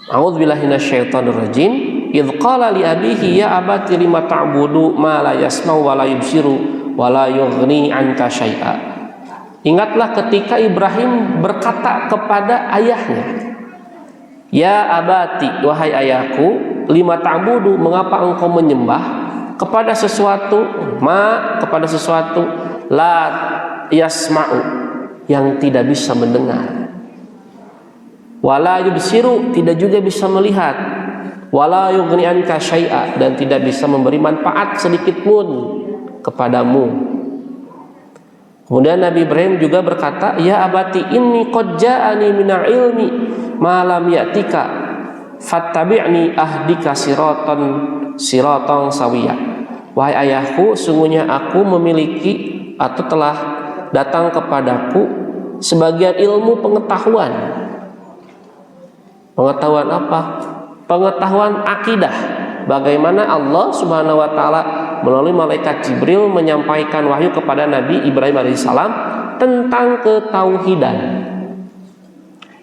Speaker 1: A'udzubillahi minasyaitonirrajim. Idz qala li abihi ya abati lima ta'budu ma la yasma'u wa la yubsiru wa la yughni 'anka syai'a. Ingatlah ketika Ibrahim berkata kepada ayahnya, ya abati, wahai ayahku, lima ta'budu, mengapa engkau menyembah kepada sesuatu, kepada sesuatu la yasma'u, yang tidak bisa mendengar, wala yubsiru, tidak juga bisa melihat, wala yughni anka syai'a, dan tidak bisa memberi manfaat sedikit pun kepadamu. Kemudian Nabi Ibrahim juga berkata, ya abati inni qad ja'ani minal ilmi ma lam ya'tika fattabi'ni ahdika siratan sawiyah. Wahai ayahku, sungguhnya aku memiliki atau telah datang kepadaku sebagian ilmu pengetahuan. Pengetahuan apa? Pengetahuan akidah. Bagaimana Allah Subhanahu wa taala melalui malaikat Jibril menyampaikan wahyu kepada Nabi Ibrahim alaihissalam tentang ketauhidan.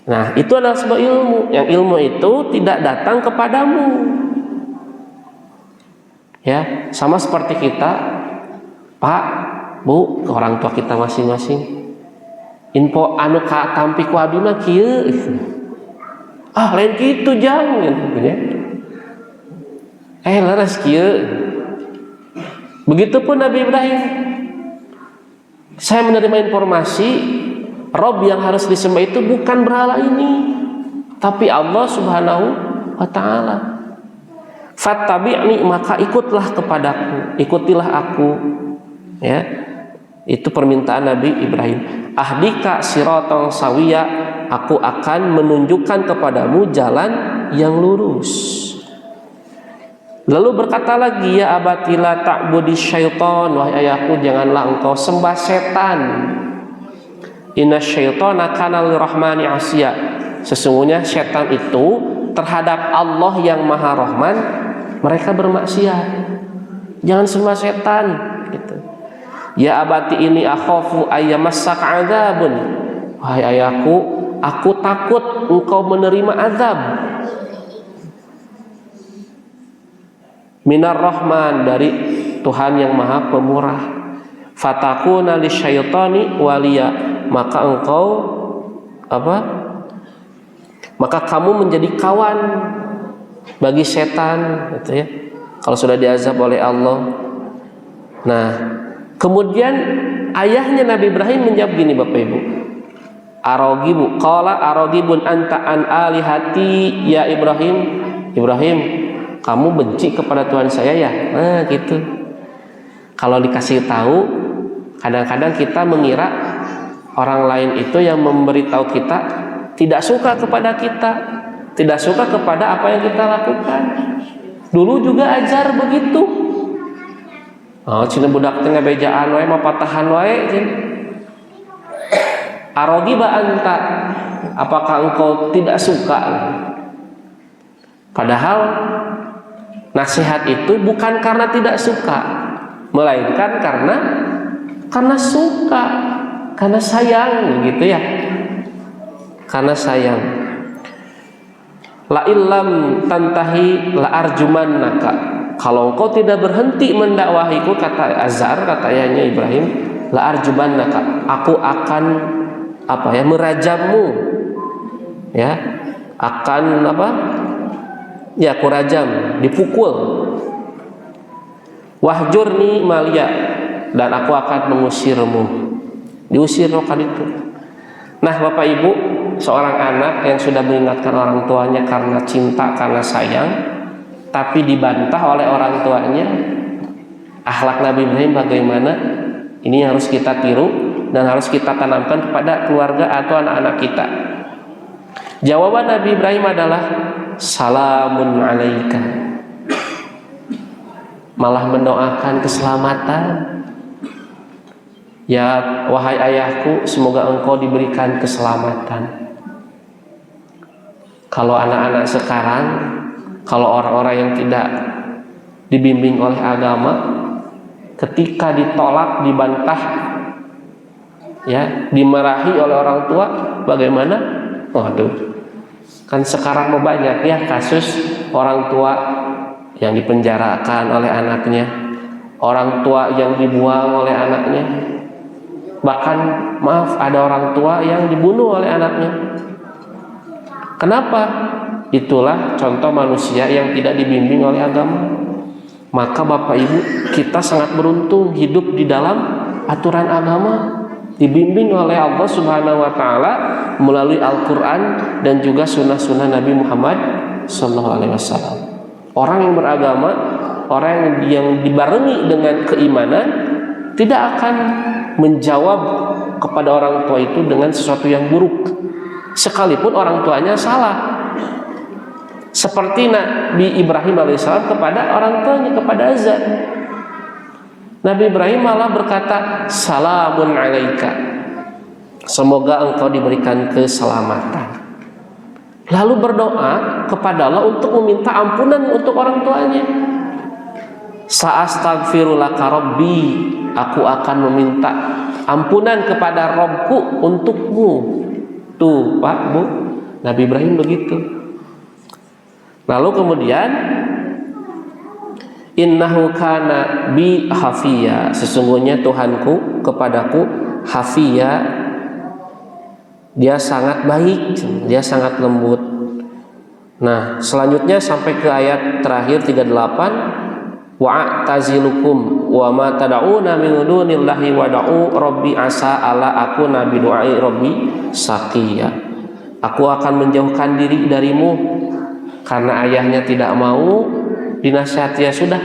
Speaker 1: Nah, itu adalah sebuah ilmu. Yang ilmu itu tidak datang kepadamu. Ya, sama seperti kita, Pak, Bu, ke orang tua kita masing-masing. Info anu ka tampi ku abdi mah kieu. Lain kitu jang gitu ya. Leres kieu. Begitupun Nabi Ibrahim. Saya menerima informasi Rob yang harus disembah itu bukan berhala ini, tapi Allah Subhanahu wa ta'ala. Fattabi'ni, maka ikutlah kepadaku, ikutilah aku. Ya, itu permintaan Nabi Ibrahim. Ahdika siratan sawiya, aku akan menunjukkan kepadamu jalan yang lurus. Lalu berkata lagi, ya abati la ta'budi syaitan, wahai ayahku, janganlah engkau sembah setan. Inna syaitana kana lirrahmani asya, sesungguhnya setan itu terhadap Allah yang Maha Rahman mereka bermaksiat. Jangan sembah setan gitu. Ya abati ini akhafu ayyamassak adzabun, wahai ayahku, aku takut engkau menerima azab minar rahman, dari Tuhan yang Maha Pemurah. Fatakuna lisyaitani waliya, maka engkau maka kamu menjadi kawan bagi setan gitu ya, kalau sudah diazab oleh Allah. Nah, kemudian ayahnya Nabi Ibrahim menjawab gini, Bapak Ibu, aragibu qala aragibun anta an alihati ya Ibrahim, Ibrahim, kamu benci kepada Tuhan saya ya? Nah gitu. Kalau dikasih tahu, kadang-kadang kita mengira orang lain itu yang memberitahu kita tidak suka kepada kita, tidak suka kepada apa yang kita lakukan. Dulu juga ajar begitu. Cina budak tengah bejaan wae mah patahan wae. Aragiba anta, apakah engkau tidak suka? Padahal nasihat itu bukan karena tidak suka, melainkan karena suka, karena sayang gitu ya. Karena sayang. La illam tantahi la arjumannaka, kalau engkau tidak berhenti mendakwahiku, kata Azar, kata ayahnya Ibrahim, la arjubannaka, aku akan merajammu, ya, akan aku rajam, dipukul. Wahjurni malia, dan aku akan mengusirmu, diusir rokan itu. Nah Bapak Ibu, seorang anak yang sudah mengingatkan orang tuanya karena cinta, karena sayang, tapi dibantah oleh orang tuanya, akhlak Nabi Ibrahim bagaimana? Ini harus kita tiru dan harus kita tanamkan kepada keluarga atau anak-anak kita. Jawaban Nabi Ibrahim adalah salamun alaika, malah mendoakan keselamatan. Ya wahai ayahku, semoga engkau diberikan keselamatan. Kalau anak-anak sekarang, kalau orang-orang yang tidak dibimbing oleh agama, ketika ditolak, dibantah, ya, dimarahi oleh orang tua, bagaimana? Waduh, kan sekarang banyak ya kasus orang tua yang dipenjarakan oleh anaknya, orang tua yang dibuang oleh anaknya, bahkan maaf, ada orang tua yang dibunuh oleh anaknya. Kenapa? Itulah contoh manusia yang tidak dibimbing oleh agama. Maka Bapak Ibu, kita sangat beruntung hidup di dalam aturan agama, dibimbing oleh Allah Subhanahu wa taala melalui Al-Qur'an dan juga sunnah-sunnah Nabi Muhammad SAW. Orang yang beragama, orang yang dibarengi dengan keimanan, tidak akan menjawab kepada orang tua itu dengan sesuatu yang buruk, sekalipun orang tuanya salah. Seperti Nabi Ibrahim alaihissalam kepada orang tuanya, kepada Azar. Nabi Ibrahim malah berkata, salamun alaika, semoga engkau diberikan keselamatan. Lalu berdoa kepada Allah untuk meminta ampunan untuk orang tuanya. Sa'astaghfirulaka rabbi, aku akan meminta ampunan kepada Rabbku untukmu. Tuh Pak, Bu, Nabi Ibrahim begitu. Lalu kemudian, innahu kana bi hafiya, sesungguhnya Tuhanku kepadaku hafiya, dia sangat baik, dia sangat lembut. Nah selanjutnya sampai ke ayat terakhir 38, wa'tazilukum wa ma tad'una min dunillahi wad'u rabbi asa ala aku nabi du'ai rabbi saqiya, aku akan menjauhkan diri darimu karena ayahnya tidak mau dinasihati, ya sudah,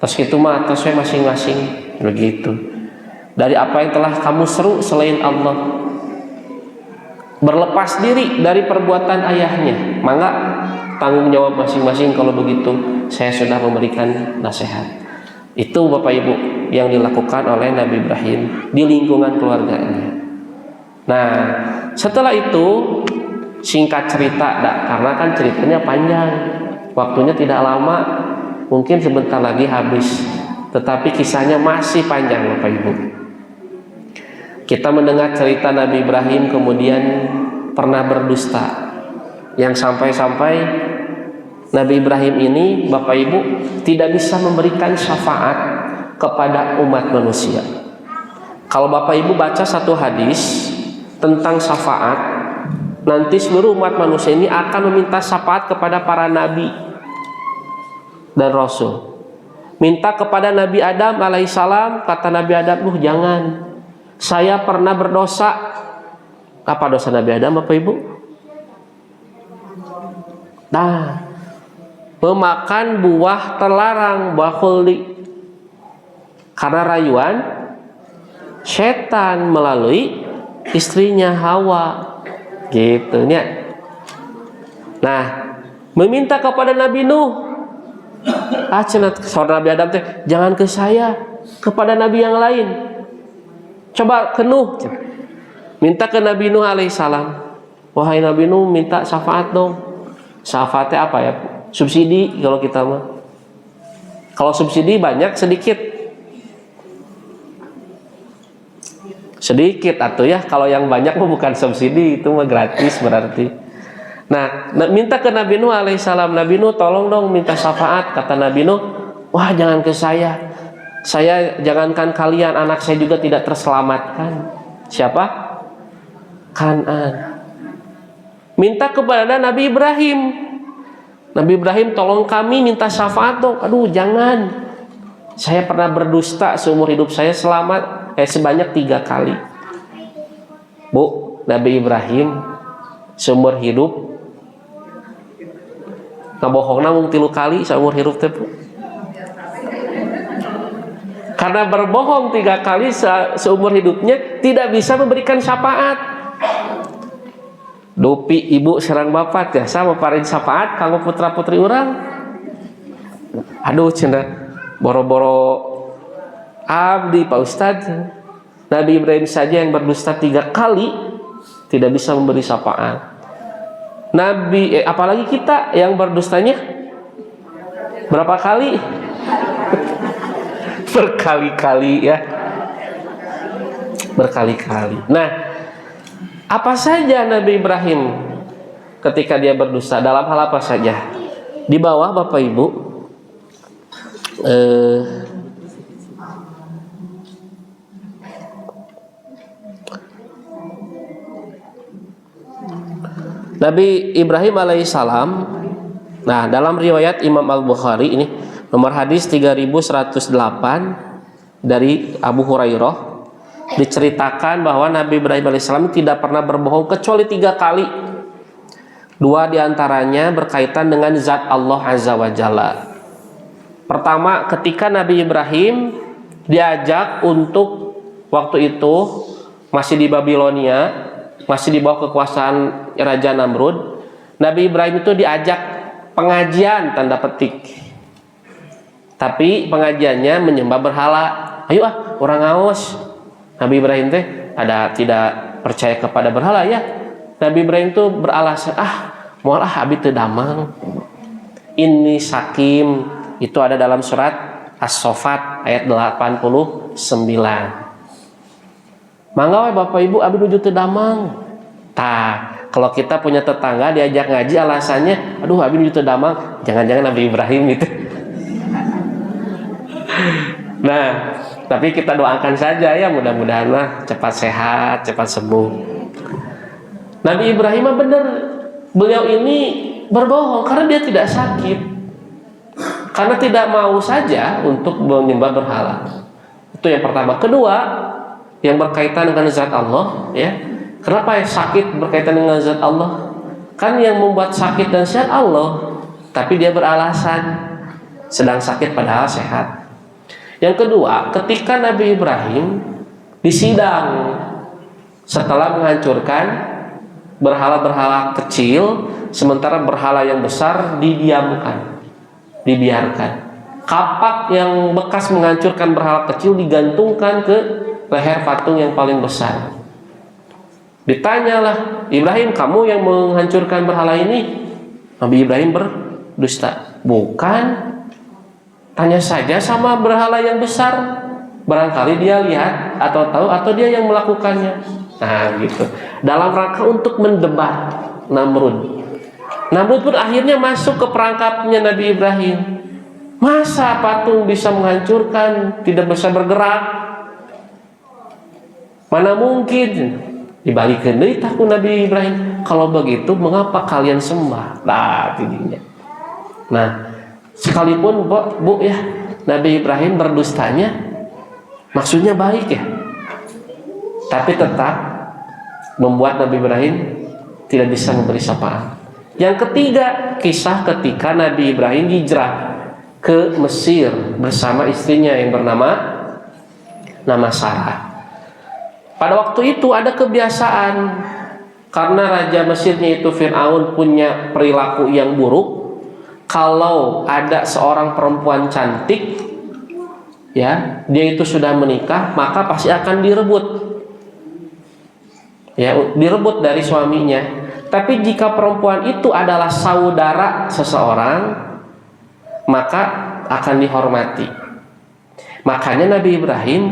Speaker 1: terus itu mah atas masing-masing begitu. Dari apa yang telah kamu seru selain Allah, berlepas diri dari perbuatan ayahnya, maka tanggung jawab masing-masing. Kalau begitu saya sudah memberikan nasihat. Itu Bapak Ibu yang dilakukan oleh Nabi Ibrahim di lingkungan keluarganya. Nah setelah itu singkat cerita, karena kan ceritanya panjang, waktunya tidak lama, mungkin sebentar lagi habis, tetapi kisahnya masih panjang Bapak Ibu. Kita mendengar cerita Nabi Ibrahim kemudian pernah berdusta, yang sampai-sampai Nabi Ibrahim ini Bapak Ibu tidak bisa memberikan syafaat kepada umat manusia. Kalau Bapak Ibu baca satu hadis tentang syafaat, nanti seluruh umat manusia ini akan meminta syafaat kepada para nabi dan rasul. Minta kepada Nabi Adam alaihissalam, kata Nabi Adam, jangan, saya pernah berdosa. Apa dosa Nabi Adam Bapak Ibu? Nah, memakan buah terlarang, buah khuldi, karena rayuan setan melalui istrinya Hawa. Gitu ya. Nah, meminta kepada Nabi Nuh, cenah saudara Nabi Adam teh, jangan ke saya, kepada nabi yang lain. Coba ke Nuh. Minta ke Nabi Nuh alaihissalam. Wahai Nabi Nuh, minta syafaat dong. Syafaatnya apa ya? Subsidi kalau kita mah. Kalau subsidi banyak sedikit. Sedikit atuh ya, kalau yang banyak mah bukan subsidi, itu mah gratis berarti. Nah, minta ke Nabi Nuh alaihissalam, Nabi Nuh tolong dong minta syafaat. Kata Nabi Nuh, wah jangan ke saya jangankan kalian, anak saya juga tidak terselamatkan. Siapa? Kan'an. Minta kepada Nabi Ibrahim, Nabi Ibrahim tolong kami minta syafaat dong. Aduh jangan, saya pernah berdusta seumur hidup saya sebanyak 3 kali. Bu, Nabi Ibrahim seumur hidup ngabohongna mung 3 kali seumur hidup teh. Karena berbohong 3 kali seumur hidupnya tidak bisa memberikan syafaat. Dupi ibu serang bapak ya sama paring syafaat kanggo putra putri urang. Aduh cenah boro-boro abdi Pak Ustadz. Nabi Ibrahim saja yang berdusta 3 kali tidak bisa memberi syafaat. Apalagi kita yang berdustanya berapa kali? Berkali-kali ya. Berkali-kali. Nah, apa saja Nabi Ibrahim ketika dia berdusta, dalam hal apa saja? Di bawah Bapak Ibu Nabi Ibrahim alaihissalam. Nah, dalam riwayat Imam Al-Bukhari ini nomor hadis 3108 dari Abu Hurairah diceritakan bahwa Nabi Ibrahim alaihissalam tidak pernah berbohong kecuali 3 kali. 2 diantaranya berkaitan dengan zat Allah azza wa jalla. Pertama, ketika Nabi Ibrahim diajak untuk waktu itu masih di Babilonia, masih di bawah kekuasaan Raja Namrud, Nabi Ibrahim itu diajak pengajian tanda petik. Tapi pengajiannya menyembah berhala. Ayo orang ngaos. Nabi Ibrahim tidak percaya kepada berhala ya. Nabi Ibrahim itu beralasan, moal abi teu damang. Ini sakim, itu ada dalam surat As-Saffat ayat 89. Mangga we Bapak Ibu abi nuju teu damang. Kalau kita punya tetangga diajak ngaji alasannya, aduh abi nuju teu damang, jangan-jangan Nabi Ibrahim gitu. Nah, tapi kita doakan saja ya, mudah-mudahan cepat sehat, cepat sembuh. Nabi Ibrahim benar, beliau ini berbohong karena dia tidak sakit, karena tidak mau saja untuk menyembah berhala. Itu yang pertama. Kedua, yang berkaitan dengan zat Allah, ya. Kenapa sakit berkaitan dengan zat Allah? Kan yang membuat sakit dan sehat Allah, tapi dia beralasan sedang sakit padahal sehat. Yang kedua, ketika Nabi Ibrahim disidang setelah menghancurkan berhala-berhala kecil, sementara berhala yang besar didiamkan, dibiarkan. Kapak yang bekas menghancurkan berhala kecil digantungkan ke leher patung yang paling besar. Ditanyalah, Ibrahim, kamu yang menghancurkan berhala ini? Nabi Ibrahim berdusta. Bukan. Tanya saja sama berhala yang besar, barangkali dia lihat atau tahu, atau dia yang melakukannya. Nah gitu, dalam rangka untuk mendebat Namrud. Namrud pun akhirnya masuk ke perangkapnya Nabi Ibrahim. Masa patung bisa menghancurkan, tidak bisa bergerak? Mana mungkin? Dibalikkan deui ku Nabi Ibrahim. Kalau begitu mengapa kalian sembah? Nah tidinya. Nah, sekalipun Bu ya, Nabi Ibrahim berdustanya maksudnya baik ya, tapi tetap membuat Nabi Ibrahim tidak bisa memberi syafaat. Yang ketiga, kisah ketika Nabi Ibrahim hijrah ke Mesir bersama istrinya yang bernama Sarah. Pada waktu itu ada kebiasaan, karena Raja Mesirnya itu Fir'aun punya perilaku yang buruk. Kalau ada seorang perempuan cantik, ya, dia itu sudah menikah, maka pasti akan direbut, ya, direbut dari suaminya. Tapi jika perempuan itu adalah saudara seseorang, maka akan dihormati. Makanya Nabi Ibrahim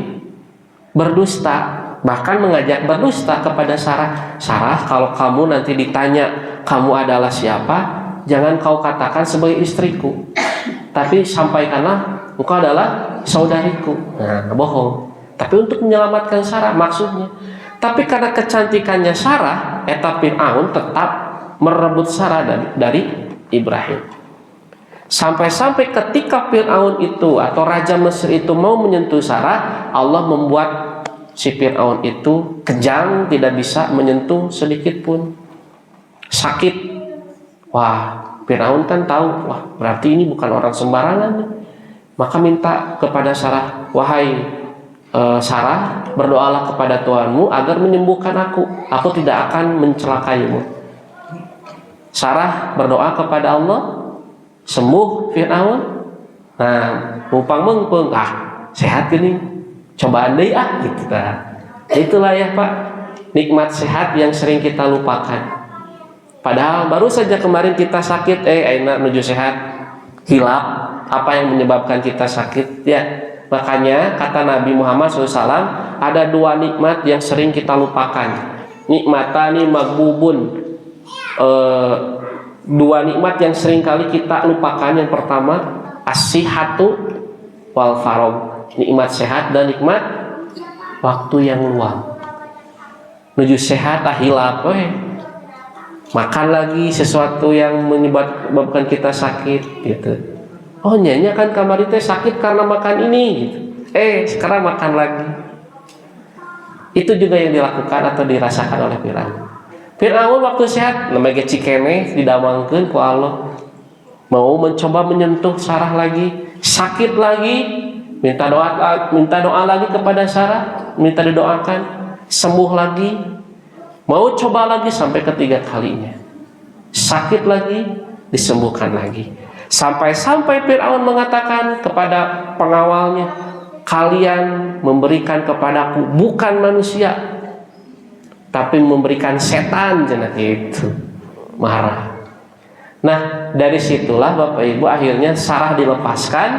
Speaker 1: berdusta. Bahkan mengajak berdusta kepada Sarah. Sarah, kalau kamu nanti ditanya kamu adalah siapa, jangan kau katakan sebagai istriku, tapi sampaikanlah engkau adalah saudariku. Nah, bohong. Tapi untuk menyelamatkan Sarah maksudnya. Tapi karena kecantikannya Sarah, eta Fir'aun tetap merebut Sarah dari Ibrahim. Sampai-sampai ketika Fir'aun itu atau Raja Mesir itu mau menyentuh Sarah, Allah membuat si Fir'aun itu kejang, tidak bisa menyentuh sedikit pun. Sakit. Wah, Fir'aun kan tahu, wah berarti ini bukan orang sembarangan. Maka minta kepada Sarah, wahai Sarah, berdoalah kepada Tuhanmu agar menyembuhkan aku tidak akan mencelakaimu. Sarah berdoa kepada Allah, sembuh Fir'aun. Nah, mumpang mengpeng, sehat gini, cobaan deh gitu. Itulah ya Pak, nikmat sehat yang sering kita lupakan. Padahal baru saja kemarin kita sakit, aina menuju sehat, hilap apa yang menyebabkan kita sakit ya. Makanya kata Nabi Muhammad SAW, ada dua nikmat yang sering kita lupakan. Nikmatani magbubun, dua nikmat yang sering kali kita lupakan. Yang pertama as-sihhatu wal faragh, nikmat sehat dan nikmat waktu yang luang. Menuju sehat hilap, makan lagi sesuatu yang menyebabkan kita sakit gitu. Oh nyanya kan kamari teh sakit karena makan ini gitu. Sekarang makan lagi. Itu juga yang dilakukan atau dirasakan oleh Fir'aun. Fir'aun waktu sehat namanya cikene didamangkeun ku Allah. Mau mencoba menyentuh Sarah lagi, sakit lagi, minta doa lagi kepada Sarah, minta didoakan, sembuh lagi. Mau coba lagi sampai ketiga kalinya, sakit lagi, disembuhkan lagi. Sampai-sampai Fir'aun mengatakan kepada pengawalnya, kalian memberikan kepadaku bukan manusia, tapi memberikan setan, cenah gitu. Marah. Nah, dari situlah Bapak Ibu akhirnya Sarah dilepaskan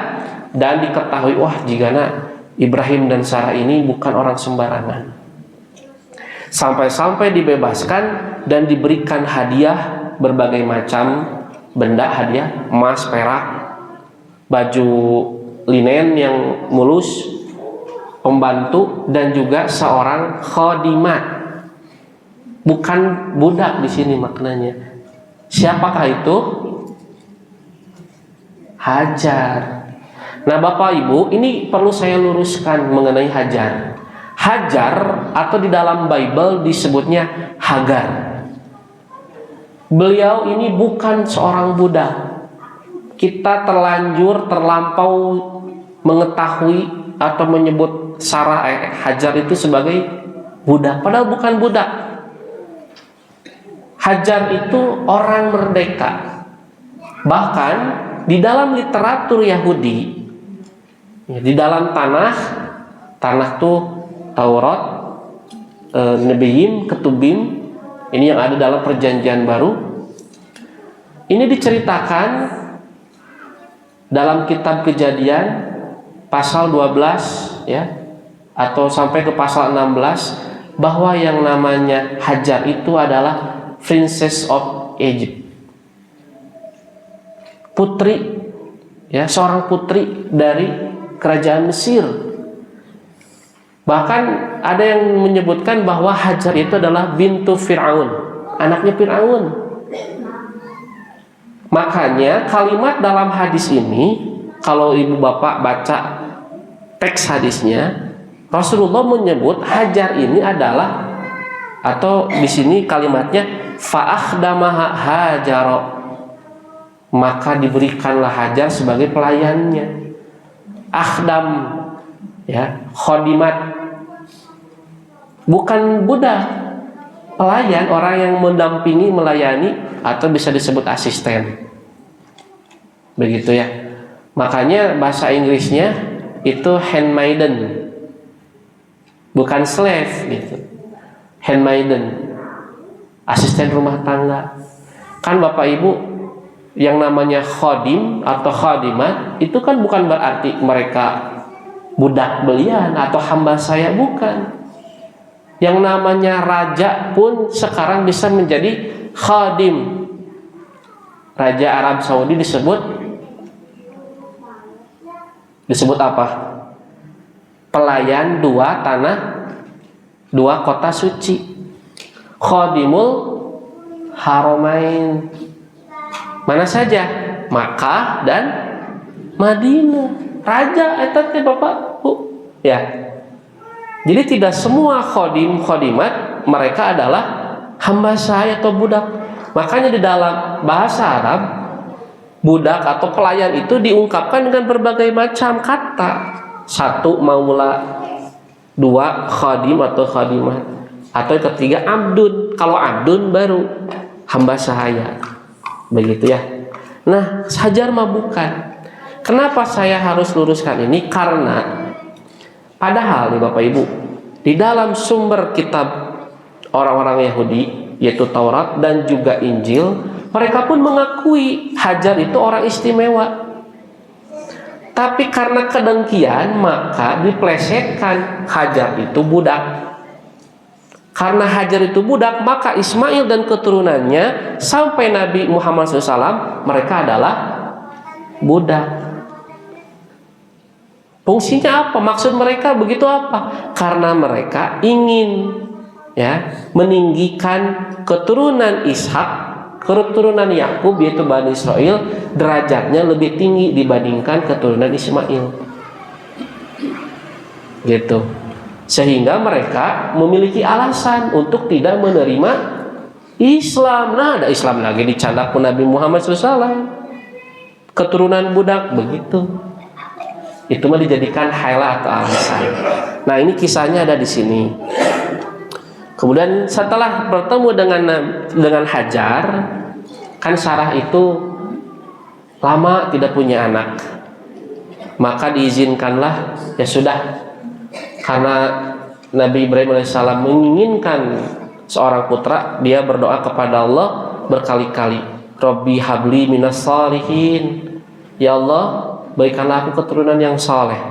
Speaker 1: dan diketahui, wah jigana Ibrahim dan Sarah ini bukan orang sembarangan. Sampai-sampai dibebaskan dan diberikan hadiah berbagai macam benda, hadiah emas, perak, baju linen yang mulus, pembantu, dan juga seorang khadimat. Bukan budak di sini maknanya. Siapakah itu? Hajar. Nah Bapak Ibu, ini perlu saya luruskan mengenai Hajar. Hajar atau di dalam Bible disebutnya Hagar. Beliau ini bukan seorang budak. Kita terlampau mengetahui atau menyebut Sarah Hajar itu sebagai budak, padahal bukan budak. Hajar itu orang merdeka. Bahkan di dalam literatur Yahudi, di dalam tanah tuh Taurat, Nebiim, Ketubim, ini yang ada dalam Perjanjian Baru. Ini diceritakan dalam kitab Kejadian pasal 12 ya, atau sampai ke pasal 16, bahwa yang namanya Hajar itu adalah Princess of Egypt. Putri ya, seorang putri dari kerajaan Mesir. Bahkan ada yang menyebutkan bahwa Hajar itu adalah bintu Fir'aun, anaknya Fir'aun. Makanya kalimat dalam hadis ini, kalau ibu bapak baca teks hadisnya, Rasulullah menyebut Hajar ini adalah, atau di sini kalimatnya fa'akhdamaha Hajaro, maka diberikanlah Hajar sebagai pelayannya. Akhdam ya, khodimat, bukan budak, pelayan, orang yang mendampingi, melayani, atau bisa disebut asisten. Begitu ya. Makanya bahasa Inggrisnya itu handmaiden, bukan slave gitu. Handmaiden, asisten rumah tangga. Kan Bapak Ibu, yang namanya khodim atau khodimat itu kan bukan berarti mereka budak belian atau hamba saya, bukan. Yang namanya raja pun sekarang bisa menjadi khadim. Raja Arab Saudi disebut apa? Pelayan dua kota suci. Khadimul Haramain. Mana saja? Makkah dan Madinah. Raja eta teh Bapak, Bu. Ya. Jadi tidak semua khadimat mereka adalah hamba sahaya atau budak. Makanya di dalam bahasa Arab, budak atau pelayan itu diungkapkan dengan berbagai macam kata. Satu, maula. Dua, khadim atau khadimat. Atau yang ketiga, abdun. Kalau abdun baru hamba sahaya. Begitu ya. Nah, hajar mah bukan. Kenapa saya harus luruskan ini? Karena padahal nih Bapak Ibu, di dalam sumber kitab orang-orang Yahudi, yaitu Taurat dan juga Injil, mereka pun mengakui Hajar itu orang istimewa. Tapi karena kedengkian, maka diplesetkan Hajar itu budak. Karena Hajar itu budak, maka Ismail dan keturunannya sampai Nabi Muhammad SAW, mereka adalah budak. Fungsinya apa? Maksud mereka begitu apa? Karena mereka ingin meninggikan keturunan Ishak, keturunan Yakub yaitu Bani Israel, derajatnya lebih tinggi dibandingkan keturunan Ismail. Gitu. Sehingga mereka memiliki alasan untuk tidak menerima Islam. Nah, ada Islam lagi dicandak pun Nabi Muhammad SAW. Keturunan budak begitu. Itu mah dijadikan haila atau alasan. Nah, ini kisahnya ada di sini. Kemudian setelah bertemu dengan Hajar, kan Sarah itu lama tidak punya anak. Maka diizinkanlah, ya sudah, karena Nabi Ibrahim alaihissalam menginginkan seorang putra, dia berdoa kepada Allah berkali-kali, Rabbi habli minas shalihin. Ya Allah, berikanlah aku keturunan yang saleh.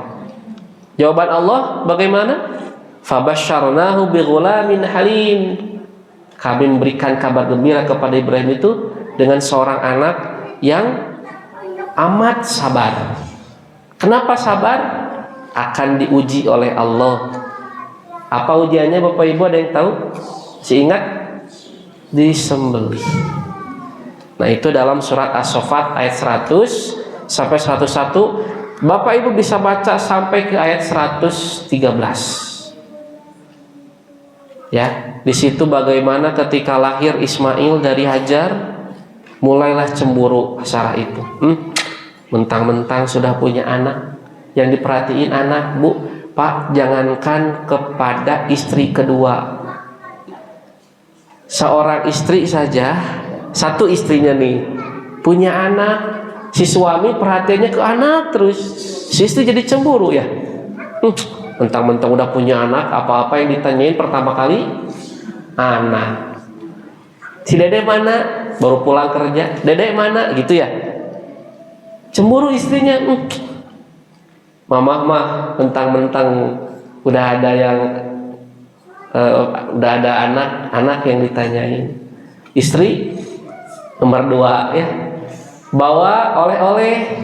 Speaker 1: Jawaban Allah bagaimana? Fabasyarnahu bighulamin halim. Kami memberikan kabar gembira kepada Ibrahim itu dengan seorang anak yang amat sabar. Kenapa sabar? Akan diuji oleh Allah. Apa ujiannya Bapak Ibu, ada yang tahu? Masih ingat? Disembelih. Nah, itu dalam surat As-Saffat ayat 100 sampai 101. Bapak Ibu bisa baca sampai ke ayat 113. Ya, di situ bagaimana ketika lahir Ismail dari Hajar, mulailah cemburu Sarah itu. Mentang-mentang sudah punya anak, yang diperhatiin anak, Bu, Pak, jangankan kepada istri kedua, seorang istri saja, satu istrinya nih punya anak, si suami perhatiannya ke anak terus, si istri jadi cemburu ya. Mentang-mentang udah punya anak, apa-apa yang ditanyain pertama kali anak. Si Dede mana? Baru pulang kerja. Dede mana? Gitu ya. Cemburu istrinya. Mama mah mentang-mentang udah ada yang udah ada anak yang ditanyain. Istri nomor 2 ya. Bawa oleh-oleh,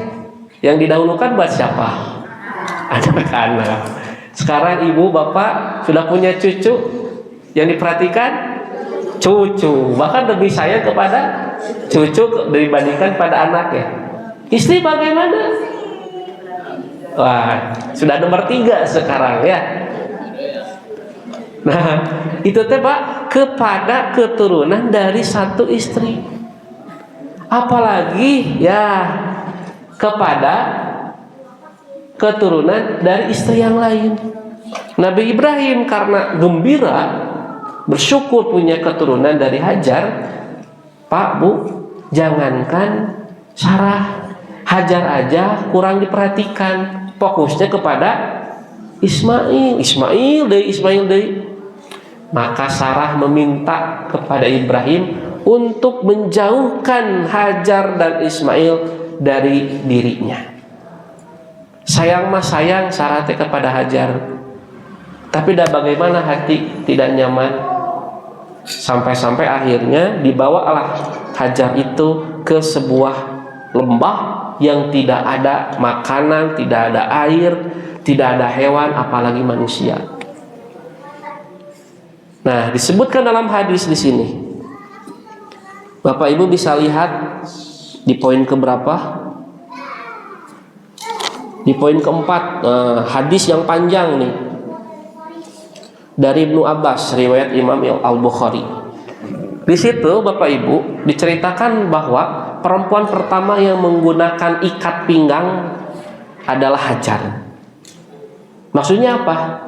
Speaker 1: yang didahulukan buat siapa? Anak-anak. Sekarang ibu bapak sudah punya cucu, yang diperhatikan cucu, bahkan lebih sayang kepada cucu dibandingkan pada anaknya. Istri bagaimana? Wah, sudah nomor 3 sekarang ya. Nah, itu teh Pak, kepada keturunan dari satu istri. Apalagi ya kepada keturunan dari istri yang lain. Nabi Ibrahim karena gembira, bersyukur punya keturunan dari Hajar. Pak, Bu, jangankan Sarah, Hajar aja kurang diperhatikan. Fokusnya kepada Ismail deh. Maka Sarah meminta kepada Ibrahim untuk menjauhkan Hajar dan Ismail dari dirinya. Sayang mah sayang Sarah kepada Hajar. Tapi dah bagaimana hati tidak nyaman, sampai-sampai akhirnya dibawalah Hajar itu ke sebuah lembah yang tidak ada makanan, tidak ada air, tidak ada hewan, apalagi manusia. Nah, disebutkan dalam hadis di sini. Bapak Ibu bisa lihat di poin keberapa? Di poin keempat, hadis yang panjang nih dari Ibnu Abbas, riwayat Imam Al-Bukhari. Di situ Bapak Ibu diceritakan bahwa perempuan pertama yang menggunakan ikat pinggang adalah Hajar. Maksudnya apa?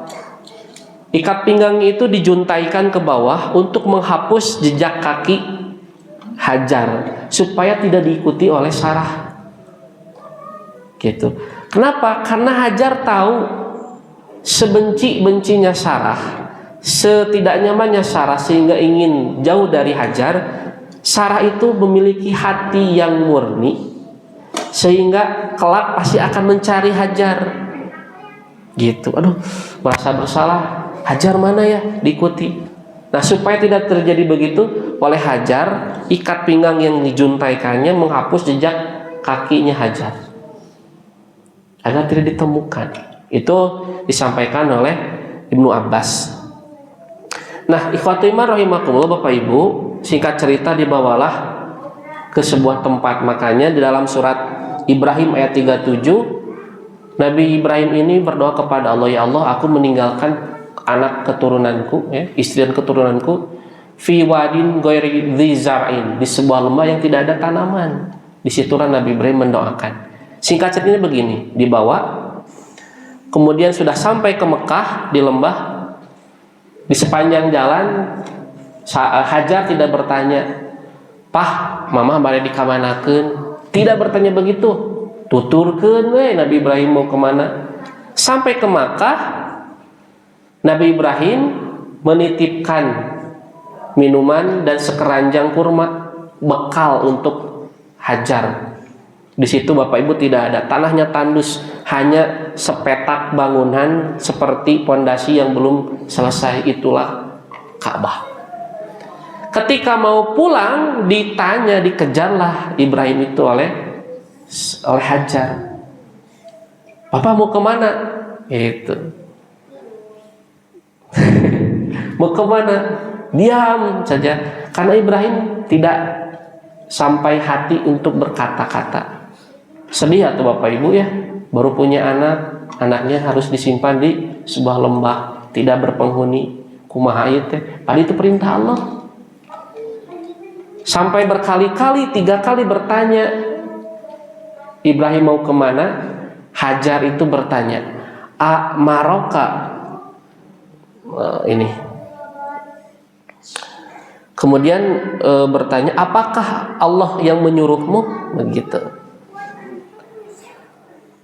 Speaker 1: Ikat pinggang itu dijuntaikan ke bawah untuk menghapus jejak kaki Hajar supaya tidak diikuti oleh Sarah. Gitu. Kenapa? Karena Hajar tahu sebenci-bencinya Sarah, setidak nyamannya Sarah, sehingga ingin jauh dari Hajar. Sarah itu memiliki hati yang murni, sehingga kelak pasti akan mencari Hajar. Gitu. Aduh, merasa bersalah. Hajar mana ya? Diikuti. Nah, supaya tidak terjadi begitu, oleh Hajar, ikat pinggang yang dijuntaikannya menghapus jejak kakinya Hajar agar tidak ditemukan. Itu disampaikan oleh Ibnu Abbas. Nah, ikhwatul iman rahimakumullah, Bapak Ibu, singkat cerita dibawalah ke sebuah tempat. Makanya di dalam surat Ibrahim ayat 37, Nabi Ibrahim ini berdoa kepada Allah, ya Allah, aku meninggalkan anak keturunanku, istri dan keturunanku, fi wadin ghairi dzi zar'in, di sebuah lembah yang tidak ada tanaman. Disitulah Nabi Ibrahim mendoakan. Singkat ceritanya begini, dibawa, kemudian sudah sampai ke Mekah di lembah. Di sepanjang jalan Hajar tidak bertanya, "Pah, mama bari dikamanakeun?" Tidak bertanya begitu. Tuturkeun we Nabi Ibrahim mau kemana. Sampai ke Makkah, Nabi Ibrahim menitipkan minuman dan sekeranjang kurma bekal untuk Hajar. Di situ Bapak Ibu tidak ada, tanahnya tandus, hanya sepetak bangunan seperti pondasi yang belum selesai, itulah Ka'bah. Ketika mau pulang ditanya, dikejarlah Ibrahim itu oleh Hajar. "Bapak mau kemana?" Itu. Mau kemana? Diam saja, karena Ibrahim tidak sampai hati untuk berkata-kata. Sedih atau Bapak Ibu ya, baru punya anak, anaknya harus disimpan di sebuah lembah, tidak berpenghuni. Kumaha ieu teh? Padahal itu perintah Allah. Sampai berkali-kali, 3 kali bertanya, Ibrahim mau kemana? Hajar itu bertanya, "A maroka?" Ini. Kemudian bertanya, "Apakah Allah yang menyuruhmu?" Begitu.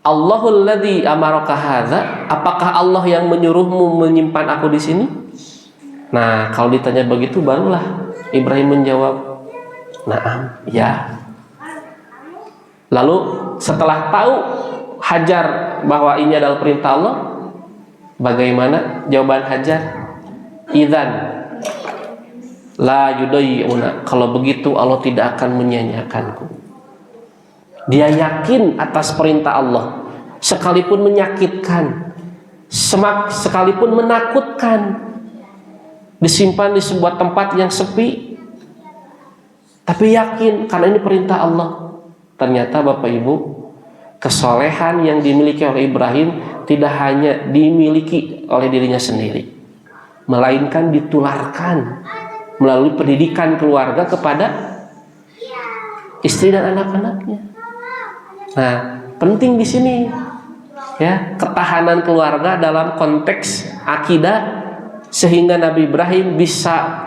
Speaker 1: Allahul ladzi amaraka hadza, apakah Allah yang menyuruhmu menyimpan aku di sini? Nah, kalau ditanya begitu barulah Ibrahim menjawab, "Na'am, ya." Lalu setelah tahu Hajar bahwa ini adalah perintah Allah, bagaimana jawaban Hajar? Idzan la yudayyuna, kalau begitu Allah tidak akan menyia-nyiakanku. Dia yakin atas perintah Allah, sekalipun menyakitkan, sekalipun menakutkan, disimpan di sebuah tempat yang sepi, tapi yakin karena ini perintah Allah. Ternyata Bapak Ibu, kesolehan yang dimiliki oleh Ibrahim tidak hanya dimiliki oleh dirinya sendiri, melainkan ditularkan melalui pendidikan keluarga kepada istri dan anak-anaknya. Nah, penting di sini ya, ketahanan keluarga dalam konteks akidah, sehingga Nabi Ibrahim bisa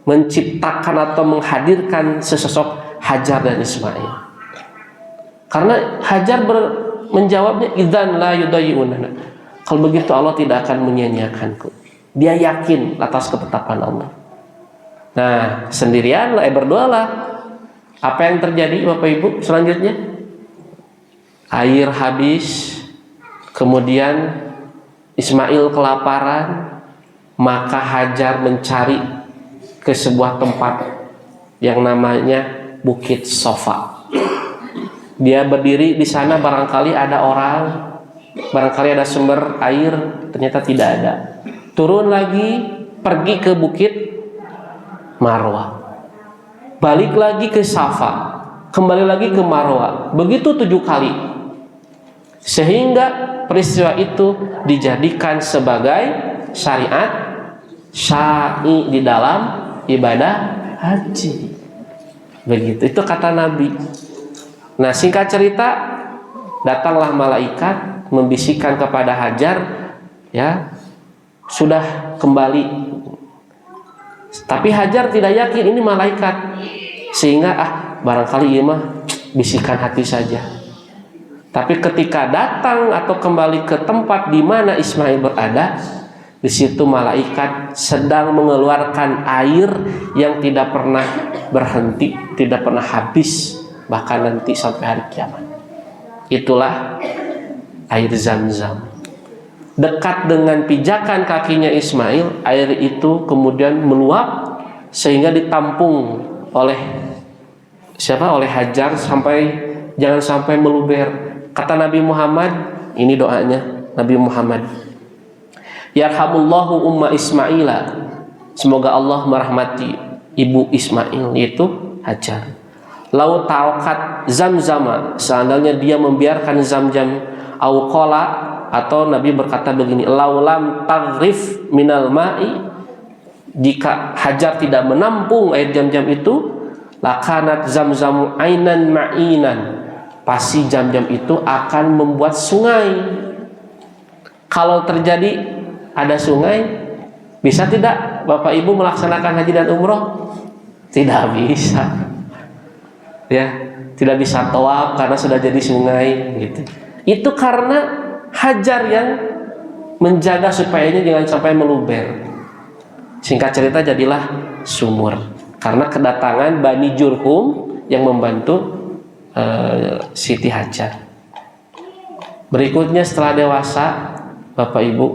Speaker 1: menciptakan atau menghadirkan sesosok Hajar dan Ismail. Karena Hajar menjawabnya, "Idzan la yudayyunana." Kalau begitu Allah tidak akan menyia-nyiakanku. Dia yakin atas ketetapan Allah. Nah, sendirian berdoalah. Apa yang terjadi Bapak Ibu selanjutnya? Air habis, kemudian Ismail kelaparan, maka Hajar mencari ke sebuah tempat yang namanya Bukit Sofa. Dia berdiri di sana, barangkali ada orang, barangkali ada sumber air, ternyata tidak ada. Turun lagi, pergi ke Bukit Marwah. Balik lagi ke Safa, kembali lagi ke Marwah. Begitu 7 kali. Sehingga peristiwa itu dijadikan sebagai syariat syar'i di dalam ibadah haji. Begitu, itu kata Nabi. Nah, singkat cerita, datanglah malaikat membisikkan kepada Hajar, ya, sudah kembali. Tapi Hajar tidak yakin ini malaikat, sehingga barangkali ini mah bisikan hati saja. Tapi ketika datang atau kembali ke tempat di mana Ismail berada, di situ malaikat sedang mengeluarkan air yang tidak pernah berhenti, tidak pernah habis, bahkan nanti sampai hari kiamat. Itulah air Zam-Zam. Dekat dengan pijakan kakinya Ismail, air itu kemudian meluap sehingga ditampung oleh siapa? Oleh Hajar, sampai jangan sampai meluber. Kata Nabi Muhammad, ini doanya Nabi Muhammad, yarhamullahu umma Ismaila, semoga Allah merahmati ibu Ismail, yaitu Hajar. Lau tarokat Zam-Zama, seandainya dia membiarkan Zam-Zam, auqala, atau Nabi berkata begini, laulam taghrif minal ma'i, jika Hajar tidak menampung air Zam-Zam itu, lakanat Zam-Zamu ainan ma'inan, pasti Zam-Zam itu akan membuat sungai. Kalau terjadi ada sungai, bisa tidak Bapak Ibu melaksanakan haji dan umroh? Tidak bisa, ya, tidak bisa tawaf karena sudah jadi sungai, gitu. Itu karena Hajar yang menjaga supayanya jangan sampai meluber. Singkat cerita, jadilah sumur karena kedatangan Bani Jurhum yang membantu Siti Hajar. Berikutnya setelah dewasa, Bapak Ibu,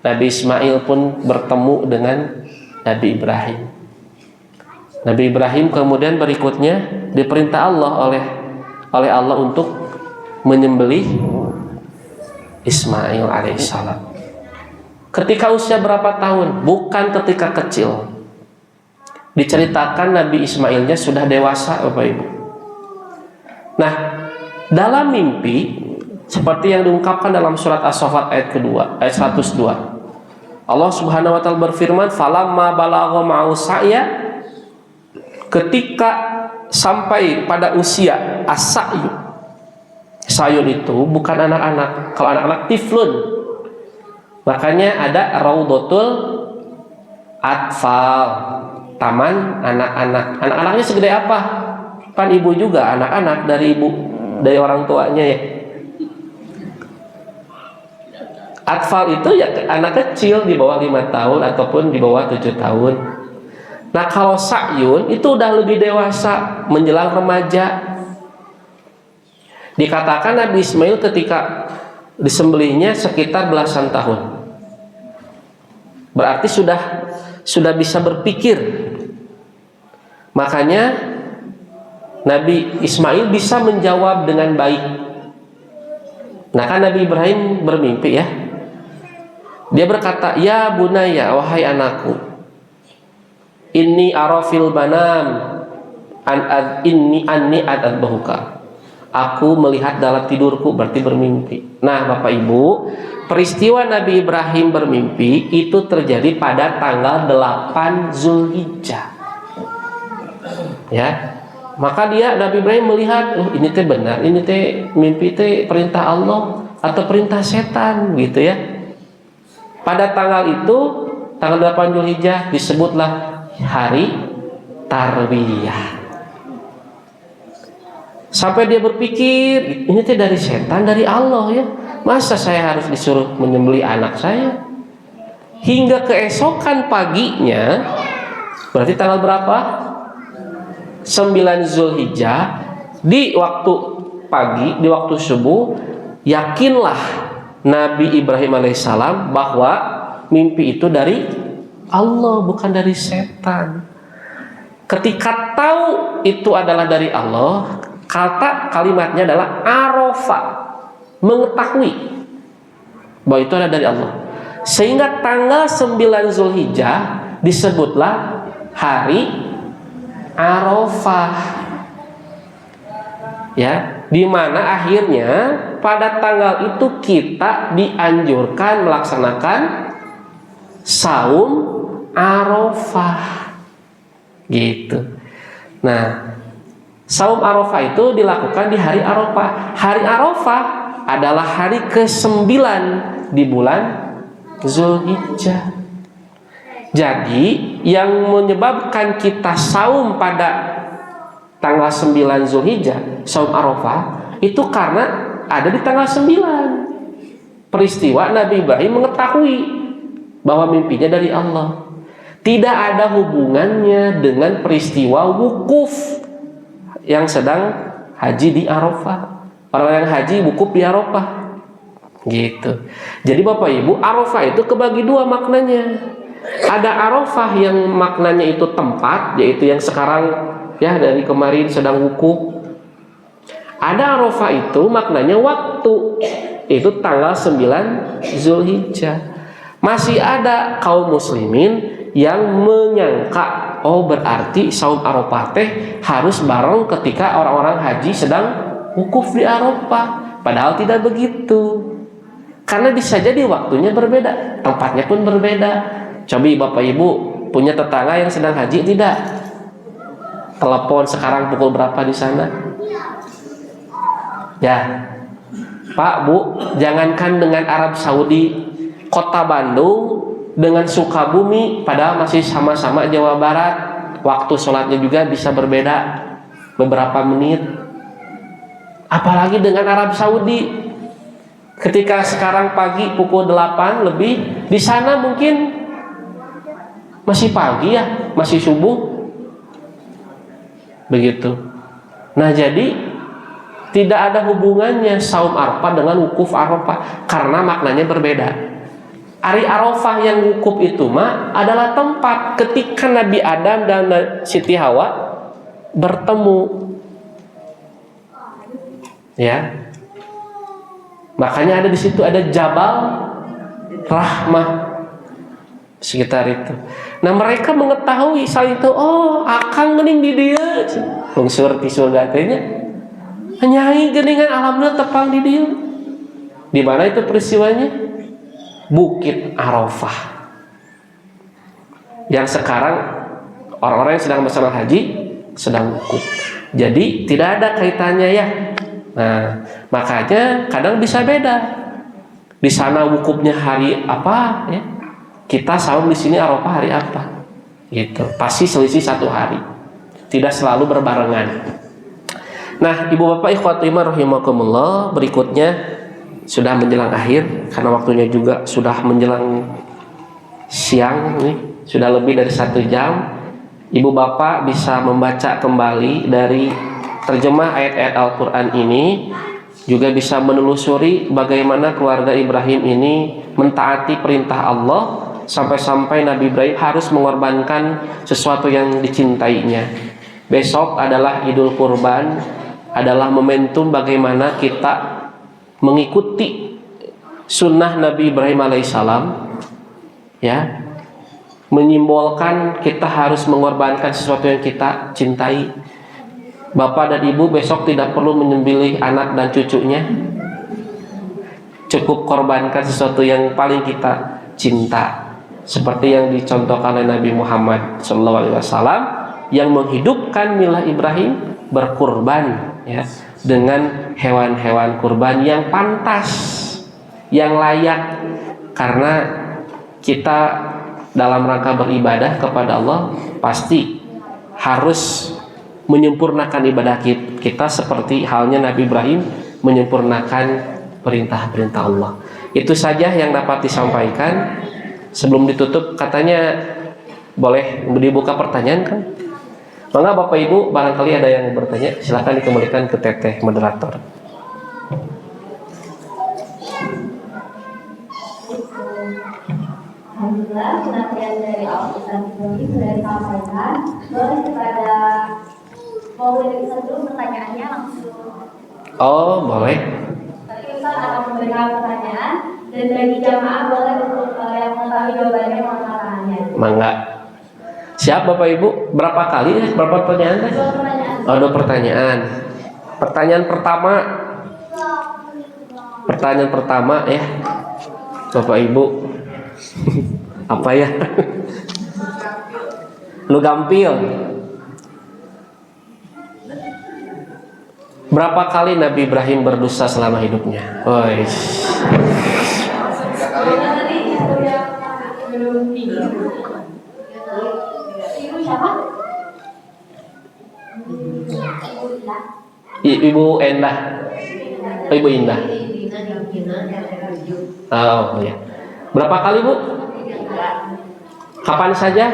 Speaker 1: Nabi Ismail pun bertemu dengan Nabi Ibrahim. Nabi Ibrahim kemudian berikutnya diperintah Allah oleh Allah untuk menyembelih Ismail alaihissalam. Ketika usia berapa tahun? Bukan ketika kecil. Diceritakan Nabi Ismailnya sudah dewasa, Bapak Ibu. Nah, dalam mimpi seperti yang diungkapkan dalam surat As-Saffat ayat 102, Allah Subhanahu wa taala berfirman, falamma balagha ma'u sa'ya, ketika sampai pada usia as-sa'yu. Sayun itu bukan anak-anak. Kalau anak-anak tiflun. Makanya ada Raudhatul Atfal, taman anak-anak. Anak-anaknya segede apa? Kan ibu juga anak-anak dari ibu, dari orang tuanya, ya. Atfal itu ya anak kecil di bawah 5 tahun ataupun di bawah 7 tahun. Nah, kalau Sa'yun itu udah lebih dewasa, menjelang remaja. Dikatakan Nabi Ismail ketika disembelihnya sekitar belasan tahun. Berarti sudah bisa berpikir. Makanya Nabi Ismail bisa menjawab dengan baik. Nah, kan Nabi Ibrahim bermimpi, ya. Dia berkata, ya bunaya, wahai anakku, inni arafil banam anni adbahuka. Aku melihat dalam tidurku, berarti bermimpi. Nah, Bapak Ibu, peristiwa Nabi Ibrahim bermimpi itu terjadi pada tanggal 8 Zulhijjah. Ya. Maka Nabi Ibrahim melihat, ini teh benar, ini teh mimpi teh perintah Allah atau perintah setan, gitu ya. Pada tanggal itu, tanggal 8 Zulhijjah, disebutlah hari Tarwiyah. Sampai dia berpikir, ini teh dari setan, dari Allah, ya. Masa saya harus disuruh menyembelih anak saya? Hingga keesokan paginya, berarti tanggal berapa? 9 Zulhijjah, di waktu pagi, di waktu subuh, yakinlah Nabi Ibrahim alaihissalam bahwa mimpi itu dari Allah, bukan dari setan. Ketika tahu itu adalah dari Allah, kalimatnya adalah arafa, mengetahui bahwa itu adalah dari Allah. Sehingga tanggal 9 Zulhijjah disebutlah hari Arafah. Ya, di mana akhirnya pada tanggal itu kita dianjurkan melaksanakan saum Arafah. Gitu. Nah, saum Arafah itu dilakukan di hari Arafah. Hari Arafah adalah hari ke-9 di bulan Zulhijjah. Jadi yang menyebabkan kita saum pada tanggal 9 Zulhijjah, saum Arafah, itu karena ada di tanggal 9. Peristiwa Nabi Ibrahim mengetahui bahwa mimpinya dari Allah. Tidak ada hubungannya dengan peristiwa wukuf yang sedang haji di Arafah. Orang yang haji wukuf di Arafah. Gitu. Jadi Bapak Ibu, Arafah itu kebagi dua maknanya. Ada Arafah yang maknanya itu tempat, yaitu yang sekarang ya dari kemarin sedang wukuf. Ada Arafah itu maknanya waktu, itu tanggal 9 Zulhijjah. Masih ada kaum muslimin yang menyangka, oh berarti saum Arafah teh harus bareng ketika orang-orang haji sedang wukuf di Arafah. Padahal tidak begitu. Karena bisa jadi waktunya berbeda, tempatnya pun berbeda. Coba Bapak Ibu punya tetangga yang sedang haji tidak? Telepon sekarang pukul berapa di sana? Ya, Pak Bu, jangankan dengan Arab Saudi, kota Bandung dengan Sukabumi, padahal masih sama-sama Jawa Barat, waktu sholatnya juga bisa berbeda beberapa menit. Apalagi dengan Arab Saudi, ketika sekarang pagi pukul 8 lebih, di sana mungkin masih pagi ya, masih subuh. Begitu. Nah, jadi tidak ada hubungannya saum Arafah dengan wukuf Arafah karena maknanya berbeda. Hari Arafah yang wukuf itu mah adalah tempat ketika Nabi Adam dan Siti Hawa bertemu. Ya. Makanya ada di situ ada Jabal Rahmah sekitar itu. Nah, mereka mengetahui saat itu, oh akang geuning di dieu, lungsur ti surga teh nya. Nyai geuningan alhamdulillah tepang di dieu. Di mana itu peristiwanya? Bukit Arafah. Yang sekarang orang-orang yang sedang bersama haji sedang wukuf. Jadi tidak ada kaitannya ya. Nah, makanya kadang bisa beda. Di sana wukufnya hari apa ya? Kita saum di sini Arafah hari apa? Gitu. Pasti selisih 1 hari. Tidak selalu berbarengan. Nah, Ibu Bapak ikhwati rahimakumullah, berikutnya sudah menjelang akhir karena waktunya juga sudah menjelang siang nih, sudah lebih dari 1 jam. Ibu Bapak bisa membaca kembali dari terjemah ayat-ayat Al-Qur'an ini, juga bisa menelusuri bagaimana keluarga Ibrahim ini mentaati perintah Allah sampai-sampai Nabi Ibrahim harus mengorbankan sesuatu yang dicintainya. Besok adalah Idul Kurban, adalah momentum bagaimana kita mengikuti sunnah Nabi Ibrahim alaihissalam, ya, menyimbolkan kita harus mengorbankan sesuatu yang kita cintai. Bapak dan Ibu besok tidak perlu menyembelih anak dan cucunya, cukup korbankan sesuatu yang paling kita cinta. Seperti yang dicontohkan oleh Nabi Muhammad SAW yang menghidupkan milah Ibrahim berkurban ya, dengan hewan-hewan kurban yang pantas, yang layak, karena kita dalam rangka beribadah kepada Allah pasti harus menyempurnakan ibadah kita seperti halnya Nabi Ibrahim menyempurnakan perintah-perintah Allah. Itu saja yang dapat disampaikan. Sebelum ditutup, katanya boleh dibuka pertanyaan kan? Maka Bapak Ibu barangkali ada yang bertanya, silakan dikembalikan ke Teteh moderator.
Speaker 2: Alhamdulillah, penantian dari Allah Ustaz Ibrahim sudah disampaikan. Boleh kepada dari Ustaz dulu pertanyaannya langsung.
Speaker 1: Oh, boleh.
Speaker 2: Tadi Ustaz akan memberikan pertanyaan dan bagi jamaah boleh untuk yang mengetahui jawabannya mengangkat tangannya.
Speaker 1: Mangga. Siap Bapak Ibu? Berapa kali ya? Berapa pertanyaan?
Speaker 2: Dua pertanyaan.
Speaker 1: Oh, 2 pertanyaan. Pertanyaan pertama. Pertanyaan pertama ya. Bapak Ibu. Apa ya? Lu gampil. Berapa kali Nabi Ibrahim berdosa selama hidupnya? Woi. Ibu Endah. Oh, Ibu Indah. Oh ya. Berapa kali Bu? Kapan saja?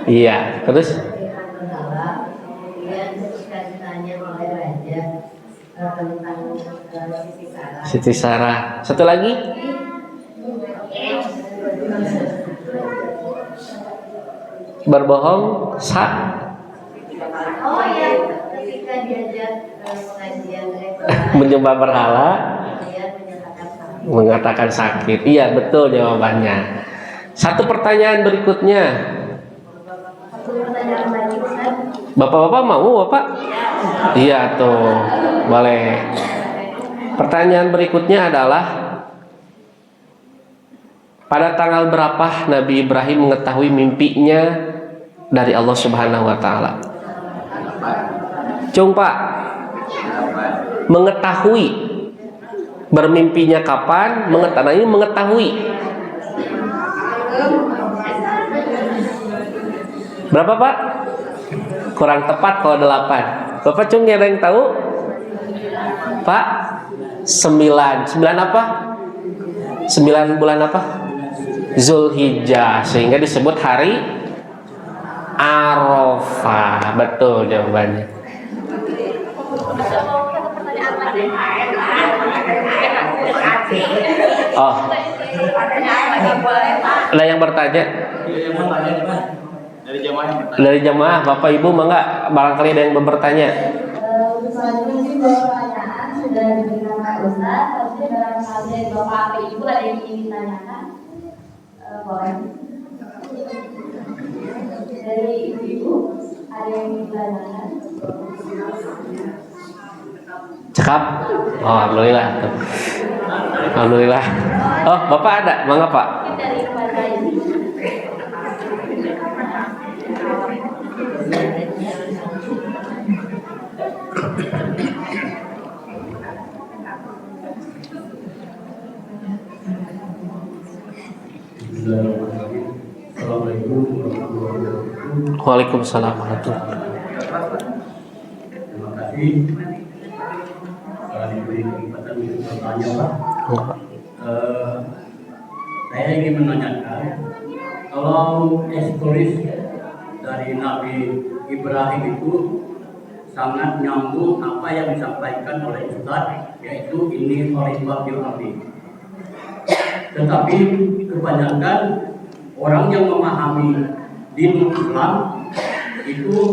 Speaker 1: Iya, terus? Siti Sarah. Satu lagi? Berbohong
Speaker 2: Oh ya, ketika diajak pengajian
Speaker 1: menyembah berhala, mengatakan sakit. Iya, betul jawabannya. Satu pertanyaan berikutnya.
Speaker 2: Satu pertanyaan lagi Ustaz.
Speaker 1: Bapak-bapak mau, Bapak? Iya tuh, boleh. Pertanyaan berikutnya adalah, pada tanggal berapa Nabi Ibrahim mengetahui mimpinya dari Allah Subhanahu wa taala? Cung Pak, mengetahui bermimpinya kapan? Mengetahui. Berapa Pak? Kurang tepat kalau 8. Bapak Cung ada yang tahu? Pak? 9 apa? 9 bulan apa? Zulhijjah, sehingga disebut hari Arafah. Betul jawabannya. Oh, ada yang bertanya? Dari jamaah, Bapak Ibu mangga, barangkali ada yang bertanya.
Speaker 2: Selanjutnya dua pertanyaan sudah diberikan Pak Ustaz. Tapi barangkali dari Bapak atau Ibu ada yang ingin ditanyakan, boleh. Dari Ibu ada yang ingin ditanyakan?
Speaker 1: Cakap. Oh, alhamdulillah. Alhamdulillah. Oh, Bapak ada, mangga Pak.
Speaker 2: Dari kepada ini.
Speaker 1: Waalaikumsalam warahmatullahi wabarakatuh.
Speaker 3: Terima kasih telah diberi kesempatan untuk bertanya Pak. Saya ingin menanyakan, kalau historis dari Nabi Ibrahim itu sangat nyambung apa yang disampaikan oleh Ustaz, yaitu ini khalifah fil ardi. Tetapi kebanyakan orang yang memahami din Islam itu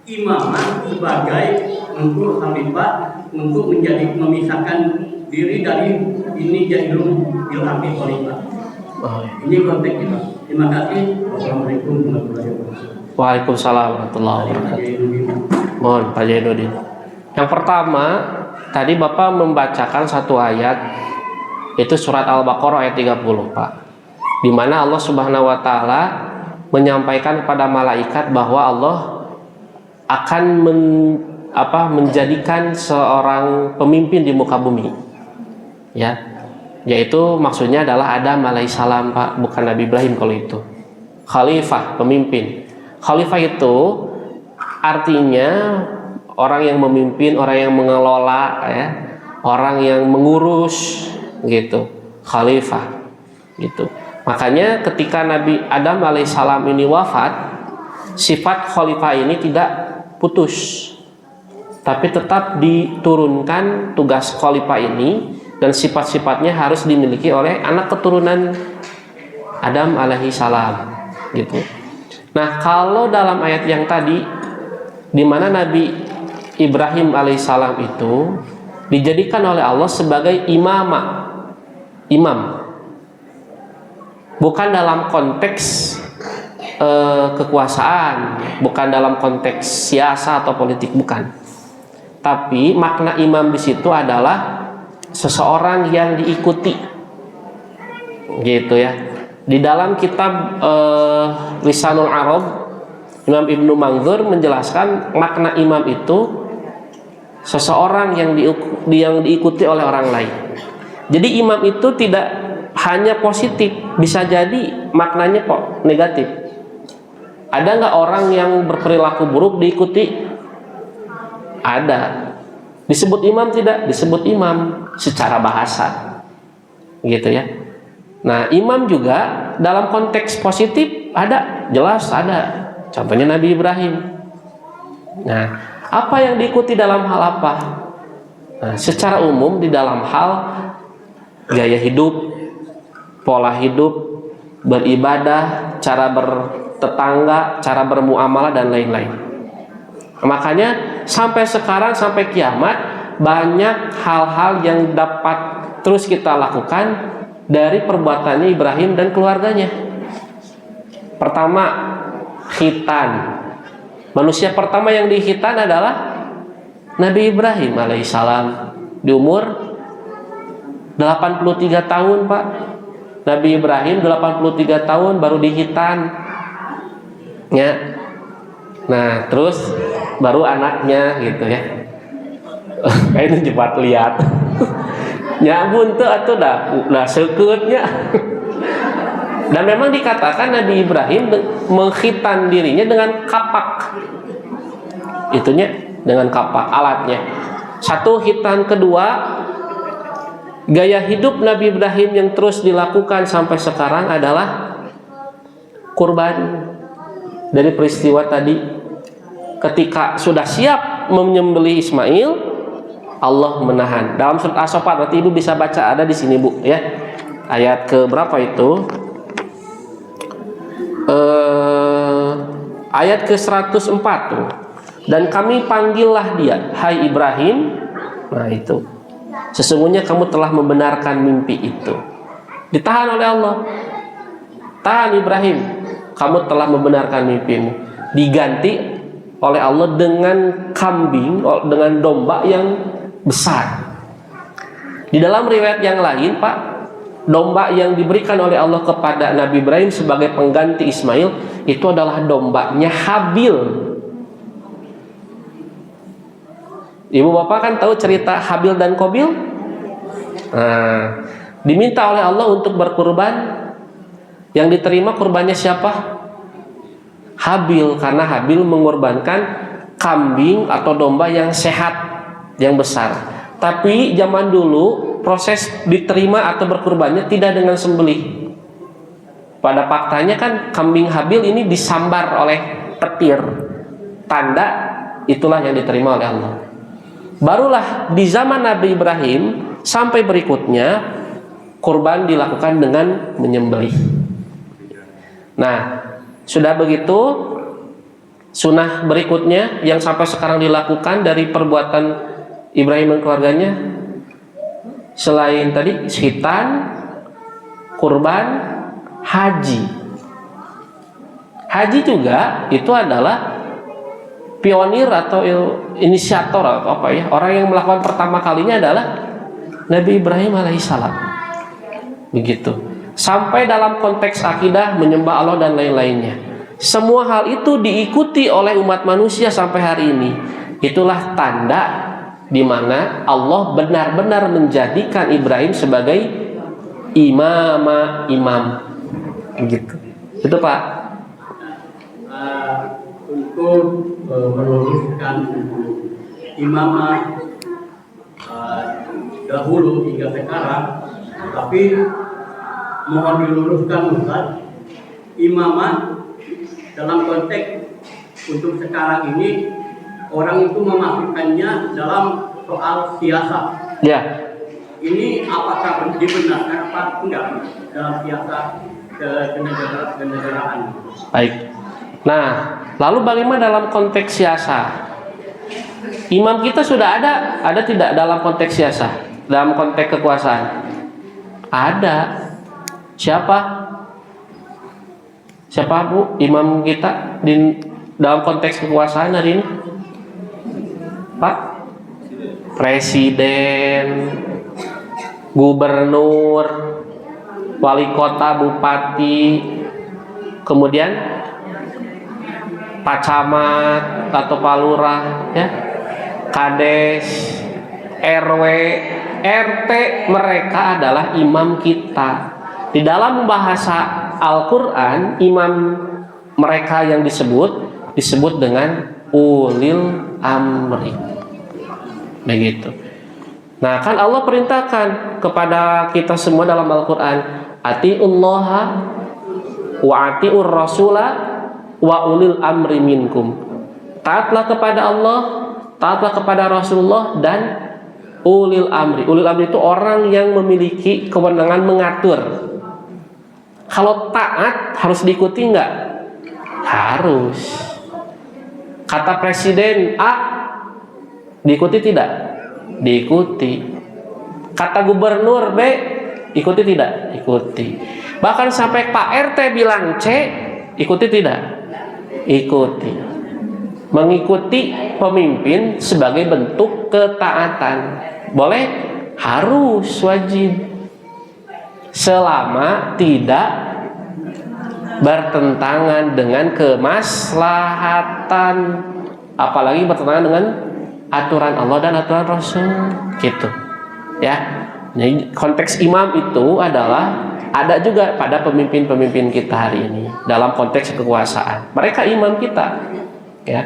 Speaker 3: imamah sebagai untuk khalifah, untuk menjadi memisahkan diri dari ini jadilun bil ardi khalifah. Ini konteks kita. Terima kasih. Wassalamualaikum warahmatullahi wabarakatuh.
Speaker 1: Waalaikumsalam warahmatullahi wabarakatuh. Mohon Pak Jainuddin. Yang pertama, tadi Bapak membacakan satu ayat, itu surat Al-Baqarah ayat 30 Pak, di mana Allah Subhanahu wa taala menyampaikan kepada malaikat bahwa Allah akan menjadikan seorang pemimpin di muka bumi, ya, yaitu maksudnya adalah Adam alaihissalam Pak, bukan Nabi Ibrahim. Kalau itu khalifah, pemimpin. Khalifah itu artinya orang yang memimpin, orang yang mengelola, ya, orang yang mengurus, gitu. khalifah gitu. Makanya ketika Nabi Adam alaihissalam ini wafat, sifat khalifah ini tidak putus, tapi tetap diturunkan tugas khalifah ini, dan sifat-sifatnya harus dimiliki oleh anak keturunan Adam alaihissalam gitu. Nah, kalau dalam ayat yang tadi, di mana Nabi Ibrahim alaihissalam itu dijadikan oleh Allah sebagai imam, bukan dalam konteks kekuasaan, bukan dalam konteks siasa atau politik, bukan. Tapi makna imam di situ adalah seseorang yang diikuti, gitu ya. Di dalam kitab Lisanul Arab, Imam Ibnu Manzur menjelaskan makna imam itu seseorang yang diikuti oleh orang lain. Jadi imam itu tidak hanya positif, bisa jadi maknanya kok negatif. Ada nggak orang yang berperilaku buruk diikuti? Ada. Disebut imam tidak? Disebut imam secara bahasa, gitu ya. Nah, imam juga dalam konteks positif ada, jelas ada. Contohnya Nabi Ibrahim. Nah, apa yang diikuti dalam hal apa? Nah, secara umum di dalam hal gaya hidup, pola hidup, beribadah, cara bertetangga, cara bermuamalah, dan lain-lain. Makanya sampai sekarang, sampai kiamat, banyak hal-hal yang dapat terus kita lakukan dari perbuatannya Ibrahim dan keluarganya. Pertama, khitan. Manusia pertama yang dikhitan adalah Nabi Ibrahim alaihissalam di umur 83 tahun, Pak. Nabi Ibrahim 83 tahun baru dikhitan, ya. Nah, terus baru anaknya, gitu ya. Ini cepat lihat. Ya buntu atuh dah seukutnya. Dan memang dikatakan Nabi Ibrahim mengkhitan dirinya dengan kapak. Itunya dengan kapak alatnya. Satu, khitan. Kedua, gaya hidup Nabi Ibrahim yang terus dilakukan sampai sekarang adalah kurban. Dari peristiwa tadi, ketika sudah siap menyembelih Ismail, Allah menahan. Dalam surat As-Saffat, nanti ibu bisa baca, ada di sini bu, ya. Ayat ke berapa itu? Ayat ke 104 tuh. Dan kami panggillah dia, hai Ibrahim. Nah itu, sesungguhnya kamu telah membenarkan mimpi itu. Ditahan oleh Allah. Tahan Ibrahim, kamu telah membenarkan mimpimu. Diganti oleh Allah dengan kambing, dengan domba yang besar. Di dalam riwayat yang lain, Pak, domba yang diberikan oleh Allah kepada Nabi Ibrahim sebagai pengganti Ismail itu adalah dombanya Habil. Ibu bapak kan tahu cerita Habil dan Qabil? Nah, diminta oleh Allah untuk berkurban. Yang diterima kurbannya siapa? Habil, karena Habil mengorbankan kambing atau domba yang sehat, yang besar. Tapi zaman dulu proses diterima atau berkurbannya tidak dengan sembelih. Pada faktanya kan kambing Habil ini disambar oleh petir. Tanda itulah yang diterima oleh Allah. Barulah di zaman Nabi Ibrahim sampai berikutnya kurban dilakukan dengan menyembelih. Nah, sudah begitu, sunnah berikutnya yang sampai sekarang dilakukan dari perbuatan Ibrahim dan keluarganya, selain tadi khitan, kurban, haji. Haji juga itu adalah pionir atau inisiator atau apa ya, orang yang melakukan pertama kalinya adalah Nabi Ibrahim alaihissalam. Begitu. Sampai dalam konteks akidah, menyembah Allah dan lain-lainnya. Semua hal itu diikuti oleh umat manusia sampai hari ini. Itulah tanda di mana Allah benar-benar menjadikan Ibrahim sebagai imam. Gitu. Itu Pak.
Speaker 3: Untuk meluruskan imamah dahulu hingga sekarang, Tapi mohon diluruskan Ustaz, imamah dalam konteks untuk sekarang ini orang itu memasukkannya dalam soal siasat.
Speaker 1: Ya.
Speaker 3: Ini apakah dibenarkan apa enggak dalam siasat kenegaraan?
Speaker 1: Baik. Nah, lalu bagaimana dalam konteks siasat? Imam kita sudah ada tidak dalam konteks siasat? Dalam konteks kekuasaan? Ada. Siapa? Siapa Bu imam kita di dalam konteks kekuasaan hari ini? Pak? Presiden, gubernur, wali kota, bupati, kemudian pak camat atau pak lurah, ya, kades, RW, RT, mereka adalah imam kita. Di dalam bahasa Al-Quran, imam mereka yang disebut dengan ulil amri. Begitu. Nah, kan Allah perintahkan kepada kita semua dalam Al-Quran, atiullaha wa atiur rasula wa ulil amri minkum. Taatlah kepada Allah, taatlah kepada Rasulullah dan ulil amri. Ulil amri itu orang yang memiliki kewenangan mengatur. Kalau taat harus diikuti enggak? Harus. Kata presiden A, diikuti tidak? Diikuti. Kata gubernur B, ikuti tidak? Ikuti. Bahkan sampai Pak RT bilang C, ikuti tidak? Ikuti. Mengikuti pemimpin sebagai bentuk ketaatan. Boleh? Harus, wajib. Selama tidak bertentangan dengan kemaslahatan, apalagi bertentangan dengan aturan Allah dan aturan Rasul, gitu ya. Jadi konteks imam itu adalah ada juga pada pemimpin-pemimpin kita hari ini dalam konteks kekuasaan. Mereka imam kita, ya.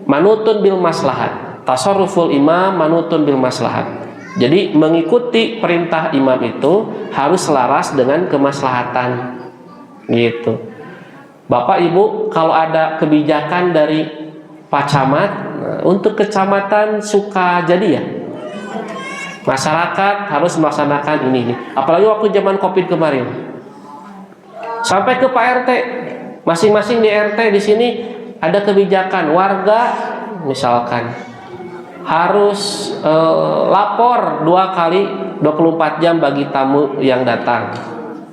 Speaker 1: Manutun bil maslahat, tasarruful imam manutun bil maslahat. Jadi mengikuti perintah imam itu harus selaras dengan kemaslahatan, gitu. Bapak Ibu, kalau ada kebijakan dari Pak Camat untuk kecamatan Sukajadi, ya, masyarakat harus melaksanakan ini. Apalagi waktu zaman COVID kemarin, sampai ke Pak RT, masing-masing di RT di sini ada kebijakan warga, misalkan harus lapor 2 kali 24 jam bagi tamu yang datang.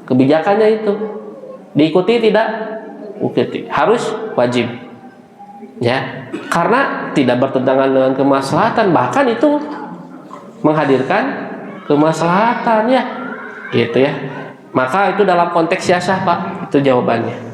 Speaker 1: Kebijakannya itu diikuti tidak? Ikuti. Harus, wajib. Ya, karena tidak bertentangan dengan kemaslahatan, bahkan itu menghadirkan kemaslahatan, ya. Gitu ya. Maka itu dalam konteks siasah, Pak. Itu jawabannya.